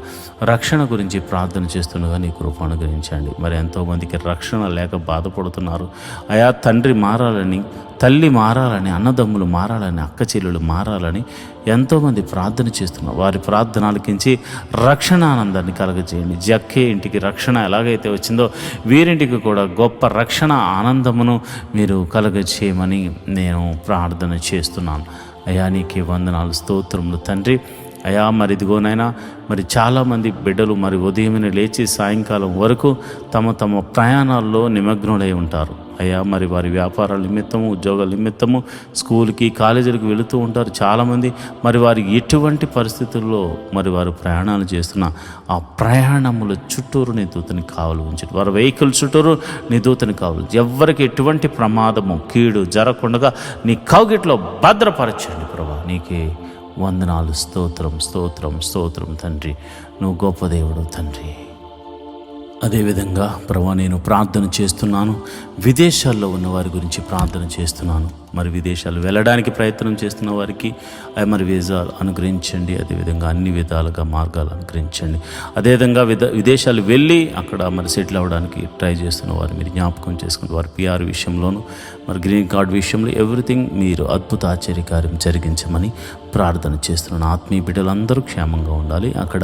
S1: రక్షణ గురించి ప్రార్థన చేస్తుండగా నీ కృప అనుగ్రహించండి. మరి ఎంతోమందికి రక్షణ లేక బాధపడుతున్నారు. అయా తండ్రి మారాలని, తల్లి మారాలని, అన్నదమ్ములు మారాలని, అక్క చెల్లెలు మారాలని ఎంతోమంది ప్రార్థన చేస్తున్నారు. వారి ప్రార్థన ఆలకించి రక్షణ ఆనందాన్ని కలగజేయండి. జక్కే ఇంటికి రక్షణ ఎలాగైతే వచ్చిందో వీరింటికి కూడా గొప్ప రక్షణ ఆనందమును మీరు కలగజేయమని నేను ప్రార్థన చేస్తున్నాను. అయా నీకే వందనాలు, స్తోత్రములు తండ్రి. అయా మరి ఇదిగోనైనా మరి చాలామంది బిడ్డలు మరి ఉదయమే లేచి సాయంకాలం వరకు తమ తమ ప్రయాణాల్లో నిమగ్నులై ఉంటారు. అయ్యా మరి వారి వ్యాపారాల నిమిత్తము, ఉద్యోగాల నిమిత్తము స్కూల్కి, కాలేజీలకు వెళుతూ ఉంటారు చాలామంది. మరి వారి ఎటువంటి పరిస్థితుల్లో మరి వారు ప్రయాణాలు చేస్తున్న ఆ ప్రయాణముల చుట్టూరు నీ దూతని కావలి ఉంచండి. వారి వెహికల్ చుట్టూరు నీ దూతని కావలి, ఎవరికి ఎటువంటి ప్రమాదము, కీడు జరగకుండా నీ కౌగిట్లో భద్రపరచండి ప్రభా. నీకే వందనాలు, స్తోత్రం స్తోత్రం స్తోత్రం తండ్రి. నువ్వు గొప్ప దేవుడు తండ్రి. అదేవిధంగా ప్రభా నేను ప్రార్థన చేస్తున్నాను, విదేశాల్లో ఉన్న వారి గురించి ప్రార్థన చేస్తున్నాను. మరి విదేశాలు వెళ్ళడానికి ప్రయత్నం చేస్తున్న వారికి మరి వీసాలు అనుగ్రహించండి. అదేవిధంగా అన్ని విధాలుగా మార్గాలు అనుగ్రహించండి. అదేవిధంగా విదేశాలు వెళ్ళి అక్కడ మరి సెటిల్ అవ్వడానికి ట్రై చేస్తున్న వారు మీరు జ్ఞాపకం చేసుకుని వారి PR విషయంలోను, మరి గ్రీన్ కార్డ్ విషయంలో ఎవ్రీథింగ్ మీరు అద్భుత ఆశ్చర్యకార్యం జరిగించమని ప్రార్థన చేస్తున్నాను. ఆత్మీయ బిడ్డలందరూ క్షేమంగా ఉండాలి. అక్కడ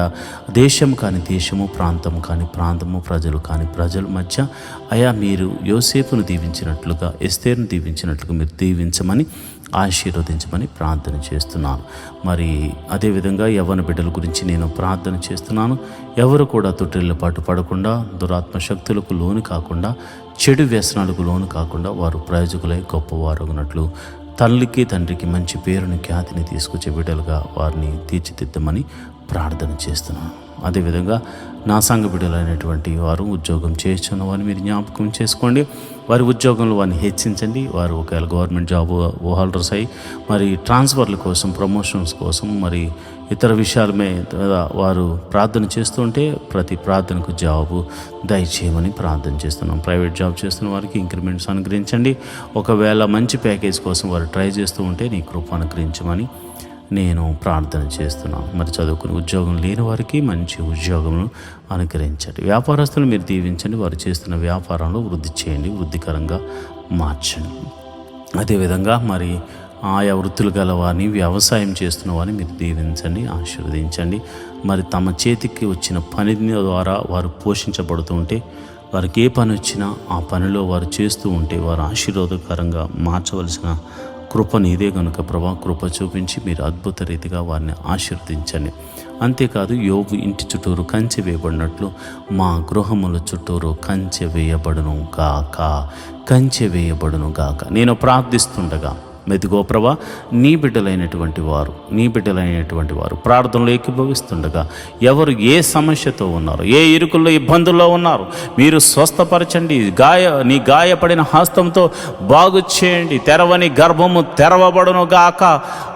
S1: దేశం కాని దేశము, ప్రాంతం కాని ప్రాంతము, ప్రజలు కాని ప్రజల మధ్య అయా మీరు యోసేపును దీవించినట్లుగా, ఎస్తేరును దీవించినట్లుగా మీరు దీవించమని, ఆశీర్వదించమని ప్రార్థన చేస్తున్నాను. మరి అదేవిధంగా యవ్వన బిడ్డల గురించి నేను ప్రార్థన చేస్తున్నాను. ఎవరు కూడా తొట్టిళ్ళ పాటు పడకుండా, దురాత్మ శక్తులకు లోను కాకుండా, చెడు వ్యసనాలకు లోను కాకుండా వారు ప్రయోజకులై గొప్పవారగునట్లు తల్లికి తండ్రికి మంచి పేరుని, ఖ్యాతిని తీసుకొచ్చే బిడ్డలుగా వారిని తీర్చిదిద్దమని ప్రార్థన చేస్తున్నాను. అదేవిధంగా నా సంఘ బిడ్డలైనటువంటి వారు ఉద్యోగం చేస్తున్న వారిని మీరు జ్ఞాపకం చేసుకోండి. వారి ఉద్యోగంలో వారిని హెచ్చించండి. వారు ఒకవేళ గవర్నమెంట్ జాబ్ హోల్డర్స్ అయ్యి మరి ట్రాన్స్ఫర్ల కోసం, ప్రమోషన్స్ కోసం, మరి ఇతర విషయాల మీద వారు ప్రార్థన చేస్తుంటే ప్రతి ప్రార్థనకు జవాబు దయచేయమని ప్రార్థన చేస్తున్నాం. ప్రైవేట్ జాబ్ చేస్తున్న వారికి ఇంక్రిమెంట్స్ అనుగ్రహించండి. ఒకవేళ మంచి ప్యాకేజ్ కోసం వారు ట్రై చేస్తూ ఉంటే నీ కృప అనుగ్రహించమని నేను ప్రార్థన చేస్తున్నాను. మరి చదువుకుని ఉద్యోగం లేని వారికి మంచి ఉద్యోగమును అనుగ్రహించండి. వ్యాపారస్తులు మీరు దీవించండి. వారు చేస్తున్న వ్యాపారంలో వృద్ధి చేయండి, వృద్ధికరంగా మార్చండి. అదేవిధంగా మరి ఆయా వృత్తులు గల వారిని, వ్యవసాయం చేస్తున్న వారిని మీరు దీవించండి, ఆశీర్వదించండి. మరి తమ చేతికి వచ్చిన పని ద్వారా వారు పోషించబడుతూ ఉంటే, వారికి ఏ పని వచ్చినా ఆ పనిలో వారు చేస్తూ ఉంటే వారు ఆశీర్వాదకరంగా మార్చవలసిన కృప నీదే కనుక ప్రభా, కృప చూపించి మీరు అద్భుత రీతిగా వారిని ఆశీర్వదించండి. అంతేకాదు యోబు ఇంటి చుట్టూరు కంచె వేయబడినట్లు మా గృహముల చుట్టూరు కంచె వేయబడును గాక, కంచె వేయబడును గాక. నేను ప్రార్థిస్తుండగా మెదిగో ప్రభా, నీ బిడ్డలైనటువంటి వారు ప్రార్థనలో ఏకీభవిస్తుండగా ఎవరు ఏ సమస్యతో ఉన్నారు, ఏ ఇరుకుల్లో, ఇబ్బందుల్లో ఉన్నారు మీరు స్వస్థపరచండి. నీ గాయపడిన హస్తంతో బాగు చేయండి. తెరవని గర్భము తెరవబడును గాక.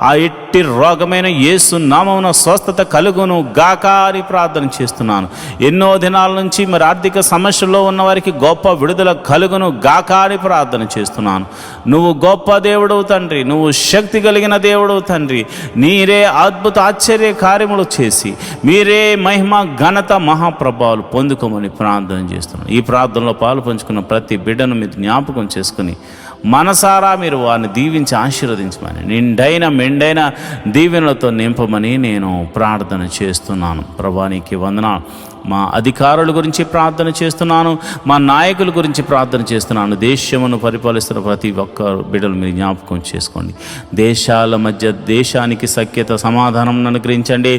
S1: ఆ ఎట్టి రోగమైన యేసు నామమున స్వస్థత కలుగును గాక అని ప్రార్థన చేస్తున్నాను. ఎన్నో దినాల నుంచి మరి ఆర్థిక సమస్యల్లో ఉన్న వారికి గొప్ప విడుదల కలుగును గాక అని ప్రార్థన చేస్తున్నాను. నువ్వు గొప్ప దేవుడు తండ్రి, నువ్వు శక్తి కలిగిన దేవుడు తండ్రి. మీరే అద్భుత ఆశ్చర్య కార్యములు చేసి మీరే మహిమ, ఘనత, మహాప్రభావాలు పొందుకోమని ప్రార్థన చేస్తున్నాను. ఈ ప్రార్థనలో పాలు పంచుకున్న ప్రతి బిడ్డను మీరు జ్ఞాపకం చేసుకుని మనసారా మీరు వారిని దీవించి ఆశీర్వదించమని, నిండైన మెండైన దీవెనలతో నింపమని నేను ప్రార్థన చేస్తున్నాను. ప్రభానికి వందనాలు. మా అధికారుల గురించి ప్రార్థన చేస్తున్నాను, మా నాయకుల గురించి ప్రార్థన చేస్తున్నాను. దేశమును పరిపాలిస్తున్న ప్రతి ఒక్క బిడ్డలు మీరు జ్ఞాపకం చేసుకోండి. దేశాల మధ్య దేశానికి సఖ్యత, సమాధానం అనుగ్రహించండి.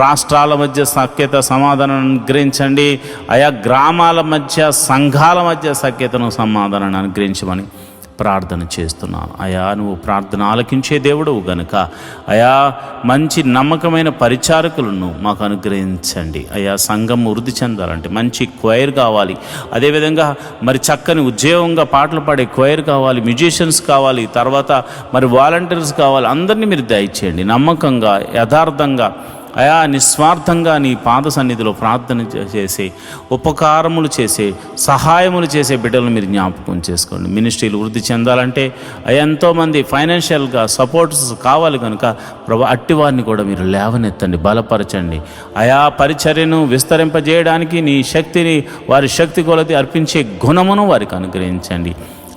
S1: రాష్ట్రాల మధ్య సఖ్యత, సమాధానం అనుగ్రహించండి. ఆయా గ్రామాల మధ్య, సంఘాల మధ్య సఖ్యతను, సమాధానాన్ని అనుగ్రహించమని ప్రార్థన చేస్తున్నాను. అయా నువ్వు ప్రార్థన ఆలకించే దేవుడు గనుక అయా మంచి నమ్మకమైన పరిచారకులను మాకు అనుగ్రహించండి. అయా సంఘం వృద్ధి చెందాలంటే మంచి క్వైర్ కావాలి. అదేవిధంగా మరి చక్కని ఉద్యోగంగా పాటలు పాడే క్వైర్ కావాలి, మ్యూజిషియన్స్ కావాలి, తర్వాత మరి వాలంటీర్స్ కావాలి. అందరినీ మీరు దయచేయండి. నమ్మకంగా, యథార్థంగా అయా నిస్వార్థంగా నీ పాద సన్నిధిలో ప్రార్థన చేసే, ఉపకారములు చేసే, సహాయములు చేసే బిడ్డలను మీరు జ్ఞాపకం చేసుకోండి. మినిస్ట్రీలు వృద్ధి చెందాలంటే ఎంతోమంది ఫైనాన్షియల్గా సపోర్ట్స్ కావాలి కనుక ప్రభు అట్టి వారిని కూడా మీరు లేవనెత్తండి, బలపరచండి. అయా పరిచర్యను విస్తరింపజేయడానికి నీ శక్తిని వారి శక్తి కొలది అర్పించే గుణమును వారికి అనుగ్రహించండి.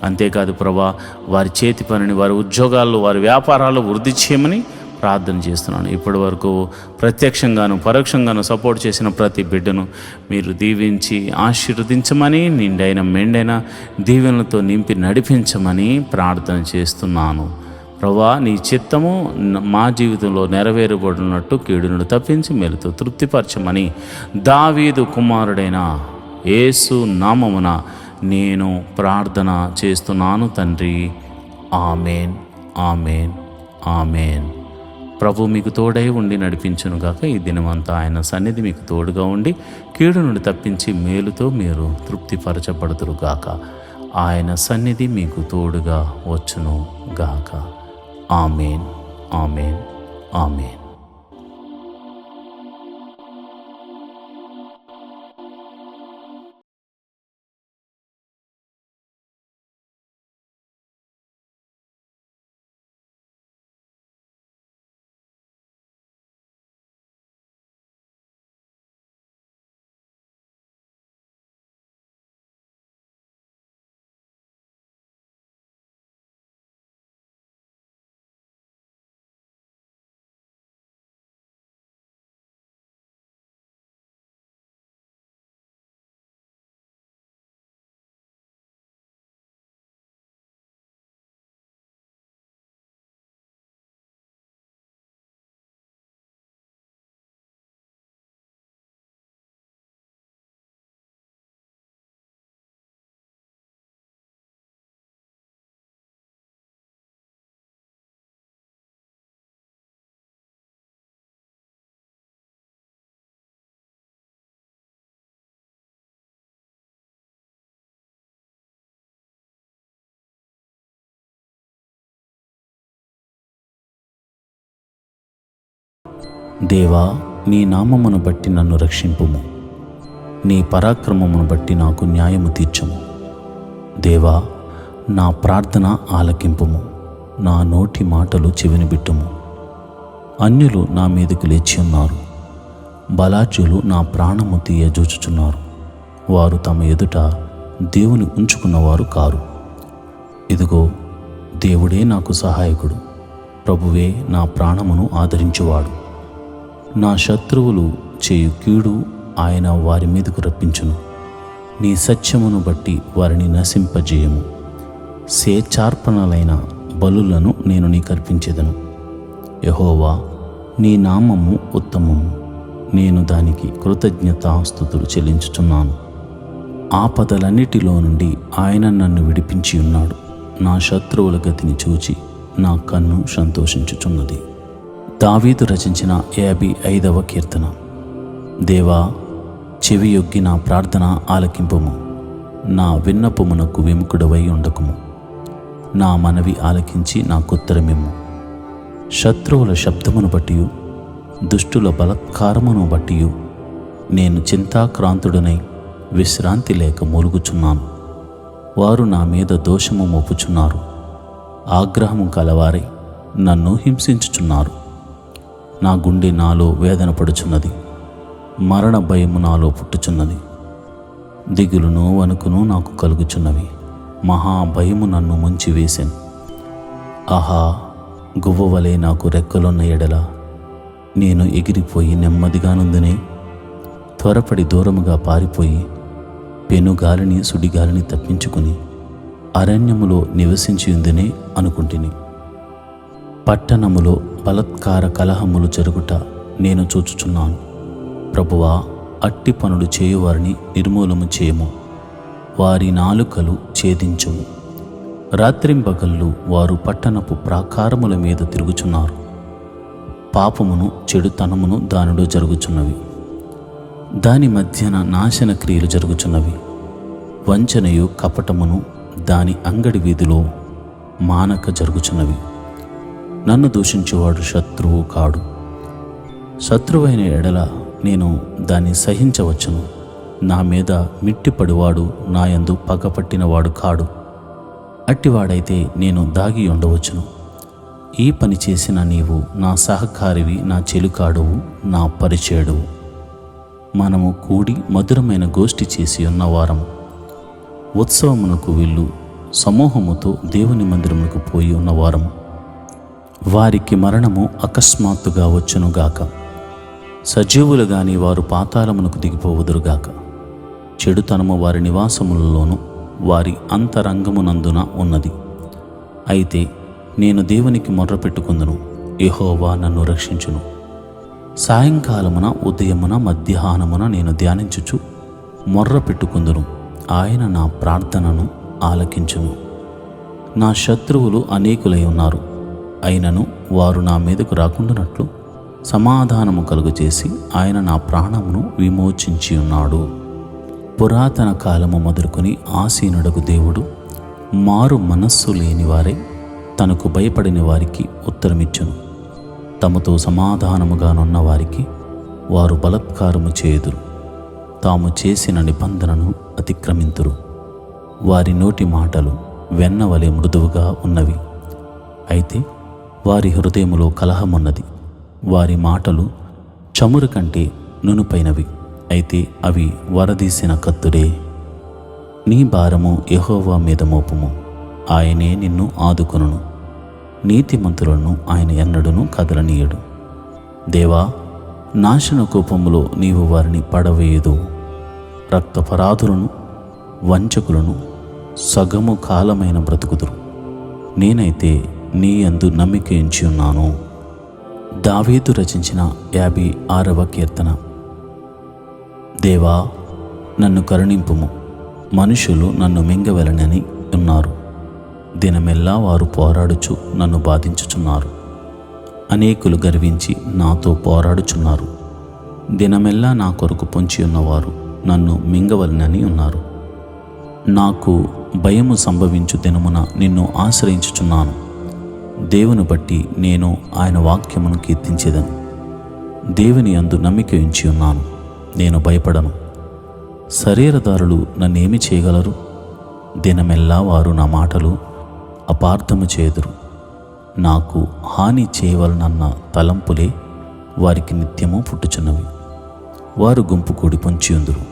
S1: అంతేకాదు ప్రభా, వారి చేతి పనిని, వారి ఉద్యోగాల్లో, వారి వ్యాపారాలు వృద్ధి చేయమని ప్రార్థన చేస్తున్నాను. ఇప్పటి వరకు ప్రత్యక్షంగాను పరోక్షంగాను సపోర్ట్ చేసిన ప్రతి బిడ్డను మీరు దీవించి ఆశీర్వదించమని, నిండైన మెండైన దీవెనలతో నింపి నడిపించమని ప్రార్థన చేస్తున్నాను. ప్రభా, నీ చిత్తము మా జీవితంలో నెరవేరబడినట్టు కీడును తప్పించి మేలుతో తృప్తిపరచమని దావీదు కుమారుడైన యేసు నామమున నేను ప్రార్థన చేస్తున్నాను తండ్రి. Amen, amen, amen. ప్రభు మీకు తోడై ఉండి నడిపించునుగాక. ఈ దినమంతా ఆయన సన్నిధి మీకు తోడుగా ఉండి కీడు నుండి తప్పించి మేలుతో మీరు తృప్తిపరచబడుతురుగాక. ఆయన సన్నిధి మీకు తోడుగా వచ్చును గాక. Amen, amen, amen. దేవా, నీ నామమును బట్టి నన్ను రక్షింపుము, నీ పరాక్రమమును బట్టి నాకు న్యాయము తీర్చుము. దేవా, నా ప్రార్థన ఆలకింపుము, నా నోటి మాటలు చెవినిబిట్టుము. అన్యులు నా మీదకు లేచి ఉన్నారు, బలాఢ్యులు నా ప్రాణము తీయజూచుచున్నారు. వారు తమ ఎదుట దేవుని ఉంచుకున్నవారు కారు. ఇదిగో, దేవుడే నాకు సహాయకుడు, ప్రభువే నా ప్రాణమును ఆదరించువాడు. నా శత్రువులు చేయు కీడు ఆయన వారి మీదకు రప్పించును. నీ సత్యమును బట్టి వారిని నశింపజేయము. స్వేచ్ఛార్పణలైన బలులను నేను నీకు అర్పించెదను. యెహోవా, నీ నామము ఉత్తమము, నేను దానికి కృతజ్ఞతాస్తుతులు చెల్లించుచున్నాను. ఆపదలన్నిటిలో నుండి ఆయన నన్ను విడిపించి ఉన్నాడు. నా శత్రువుల గతిని చూచి నా కన్ను సంతోషించుచున్నది. దావీదు రచించిన 55వ కీర్తన. దేవా, చెవి యొగ్గి నా ప్రార్థన ఆలకింపుము, నా విన్నపమునకు విముఖుడవై ఉండకుము. నా మనవి ఆలకించి నాకుత్తరమిమ్ము. శత్రువుల శబ్దమును బట్టియు దుష్టుల బలత్కారమును బట్టియు నేను చింతాక్రాంతుడనై విశ్రాంతి లేక మూలుగుచున్నాను. వారు నా మీద దోషము మోపుచున్నారు, ఆగ్రహము కలవారై నన్ను హింసించుచున్నారు. నా గుండె నాలో వేదన పడుచున్నది, మరణ భయము నాలో పుట్టుచున్నది. దిగులును వణుకును నాకు కలుగుచున్నవి, మహాభయము నన్ను ముంచివేశాను. ఆహా, గువ్వవలే నాకు రెక్కలున్న ఎడల నేను ఎగిరిపోయి నెమ్మదిగానుందునే. త్వరపడి దూరముగా పారిపోయి పెనుగాలిని సుడిగాలిని తప్పించుకుని అరణ్యములో నివసించియుందునే అనుకుంటుని. పట్టణములో బలత్కార కలహములు జరుగుట నేను చూచుచున్నాను. ప్రభువా, అట్టి పనులు చేయువారిని నిర్మూలము చేయము, వారి నాలుకలు ఛేదించుము. రాత్రింబగళ్ళు వారు పట్టణపు ప్రాకారముల మీద తిరుగుచున్నారు. పాపమును చెడుతనమును దానిలో జరుగుచున్నవి, దాని మధ్యన నాశన క్రియలు జరుగుచున్నవి. వంచనయు కపటమును దాని అంగడి వీధిలో మానక జరుగుచున్నవి. నన్ను దూషించేవాడు శత్రువు కాడు, శత్రువైన ఎడల నేను దాన్ని సహించవచ్చును. నా మీద మిట్టిపడివాడు నా యందు పగపట్టినవాడు కాడు. అట్టివాడైతే నేను దాగి ఉండవచ్చును. ఈ పని చేసిన నీవు నా సహకారివి, నా చెలుకాడువు, నా పరిచయుడువు. మనము కూడి మధురమైన గోష్ఠి చేసి ఉన్నవారము. ఉత్సవమునకు వెళ్ళు సమూహముతో దేవుని మందిరమునకు పోయి ఉన్నవారము. వారికి మరణము అకస్మాత్తుగా వచ్చునుగాక. సజీవులు గాని వారు పాతాళమునకు దిగిపోవుదురుగాక. చెడుతనము వారి నివాసములలోను వారి అంతరంగమునందున ఉన్నది. అయితే నేను దేవునికి మొర్రపెట్టుకుందును, యెహోవా నన్ను రక్షించును. సాయంకాలమున ఉదయమున మధ్యాహ్నమున నేను ధ్యానించుచు మొర్రపెట్టుకుందును, ఆయన నా ప్రార్థనను ఆలకించును. నా శత్రువులు అనేకులై ఉన్నారు, అయినను వారు నా మీదకు రాకుండానట్లు సమాధానము కలుగజేసి ఆయన నా ప్రాణమును విమోచించి ఉన్నాడు. పురాతన కాలము మొదలుకొని ఆసీనుడగు దేవుడు మారు మనస్సు లేని వారే తనకు భయపడిన వారికి ఉత్తరమిచ్చును. తమతో సమాధానముగానున్న వారికి వారు బలత్కారము చేయుదురు. తాము చేసిన నిబంధనను అతిక్రమింతురు. వారి నోటి మాటలు వెన్నవలె మృదువుగా ఉన్నవి, అయితే వారి హృదయములో కలహమున్నది. వారి మాటలు చమురు కంటే నునుపైనవి, అయితే అవి వరదీసిన కత్తుడే. నీ భారము యెహోవా మీద మోపుము, ఆయనే నిన్ను ఆదుకొనును. నీతిమంతులను ఆయన ఎన్నడూను కదలనీయడు. దేవా, నాశన కూపములో నీవు వారిని పడవేయదు. రక్తపరాధులను వంచకులను సగము కాలమైన బ్రతుకుదురు. నేనైతే నీ యందు నమ్మిక ఉంచి ఉన్నాను. దావీదు రచించిన 56వ కీర్తన. దేవా, నన్ను కరుణింపుము. మనుషులు నన్ను మింగవలనని ఉన్నారు. దినమెల్లా వారు పోరాడుచు నన్ను బాధించుచున్నారు. అనేకులు గర్వించి నాతో పోరాడుచున్నారు. దినమెల్లా నా కొరకు పొంచి ఉన్నవారు నన్ను మింగవలనని ఉన్నారు. నాకు భయము సంభవించు దినమున నిన్ను ఆశ్రయించుచున్నాను. దేవుని బట్టి నేను ఆయన వాక్యమును కీర్తించేదను. దేవుని యందు నమ్మిక ఉంచి ఉన్నాను, నేను భయపడను. శరీరదారులు నన్నేమి చేయగలరు? దినమెల్లా వారు నా మాటలు అపార్థము చేదురు. నాకు హాని చేయవలనన్న తలంపులే వారికి నిత్యము పుట్టుచున్నవి. వారు గుంపు కూడి పొంచియుందురు.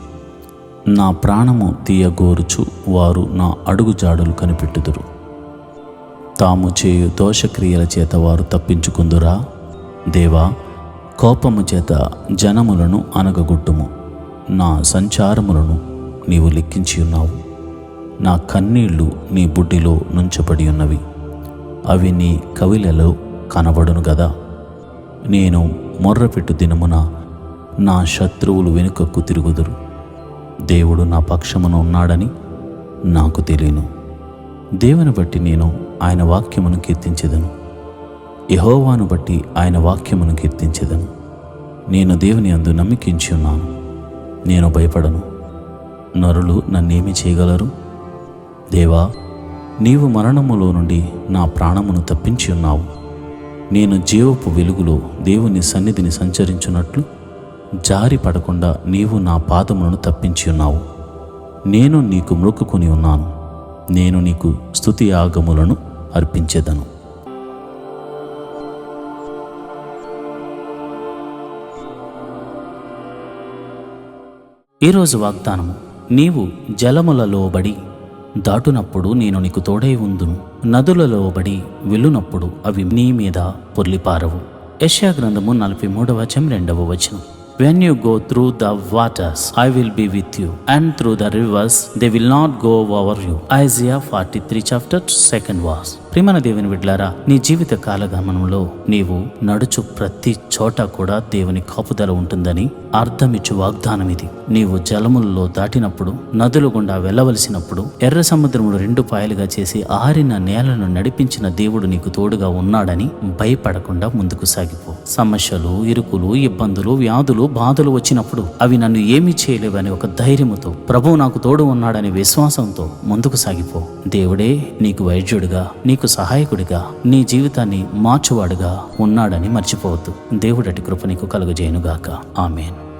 S1: నా ప్రాణము తీయగోరుచు వారు నా అడుగుజాడలు కనిపెట్టుదురు. తాము చేయు దోషక్రియల చేత వారు తప్పించుకుందురా? దేవా, కోపము చేత జనములను అనగగొట్టుము. నా సంచారములను నీవు లెక్కించి ఉన్నావు. నా కన్నీళ్లు నీ బుడ్డిలో నుంచబడి ఉన్నవి, అవి నీ కవిలలో కనబడును గదా. నేను మొర్రపెట్టు దినమున నా శత్రువులు వెనుకకు తిరుగుదురు. దేవుడు నా పక్షమున ఉన్నాడని నాకు తెలియను. దేవుని బట్టి నేను ఆయన వాక్యమును కీర్తించెదను. యెహోవాను బట్టి ఆయన వాక్యమును కీర్తించెదను. నేను దేవుని యందు నమ్మికించి ఉన్నాను, నేను భయపడను. నరులు నన్నేమి చేయగలరు? దేవా, నీవు మరణములో నుండి నా ప్రాణమును తప్పించి ఉన్నావు. నేను జీవపు వెలుగులో దేవుని సన్నిధిని సంచరించున్నట్లు జారి పడకుండా నీవు నా పాదములను తప్పించి ఉన్నావు. నేను నీకు మొక్కుకొని ఉన్నాను. నేను నీకు స్తుతి యాగములను అర్పించెదను. ఈరోజు వాగ్దానము. నీవు జలములలోబడి దాటునప్పుడు నేను నీకు తోడై ఉందును. నదులలోబడి వెళ్ళునప్పుడు అవి నీ మీద పొర్లిపారవు. యెషయా గ్రంథము 43:2. When you go through the waters, I will be with you, and through the rivers, they will not go over you. Isaiah 43:2. ప్రియమైన దేవుని బిడ్డలారా, నీ జీవిత కాలగమనంలో నీవు నడుచు ప్రతి చోట కూడా దేవుని కాపుదల ఉంటుందని అర్థమిచ్చు వాగ్దానం ఇది. నీవు జలములలో దాటినప్పుడు, నదుల గుండా వెళ్ళవలసినప్పుడు, ఎర్ర సముద్రమును 2 పాయలుగా చేసి ఆరిన నేలను నడిపించిన దేవుడు నీకు తోడుగా ఉన్నాడని భయపడకుండా ముందుకు సాగిపో. సమస్యలు, ఇరుకులు, ఇబ్బందులు, వ్యాధులు, బాధలు వచ్చినప్పుడు అవి నన్ను ఏమీ చేయలేవని ఒక ధైర్యముతో, ప్రభువు నాకు తోడు ఉన్నాడనే విశ్వాసంతో ముందుకు సాగిపో. దేవుడే నీకు వైద్యుడిగా, నీకు నీకు సహాయకుడిగా, నీ జీవితాన్ని మార్చువాడుగా ఉన్నాడని మర్చిపోవద్దు. దేవుడటి కృప నీకు కలుగజేయునుగాక. ఆమేన్.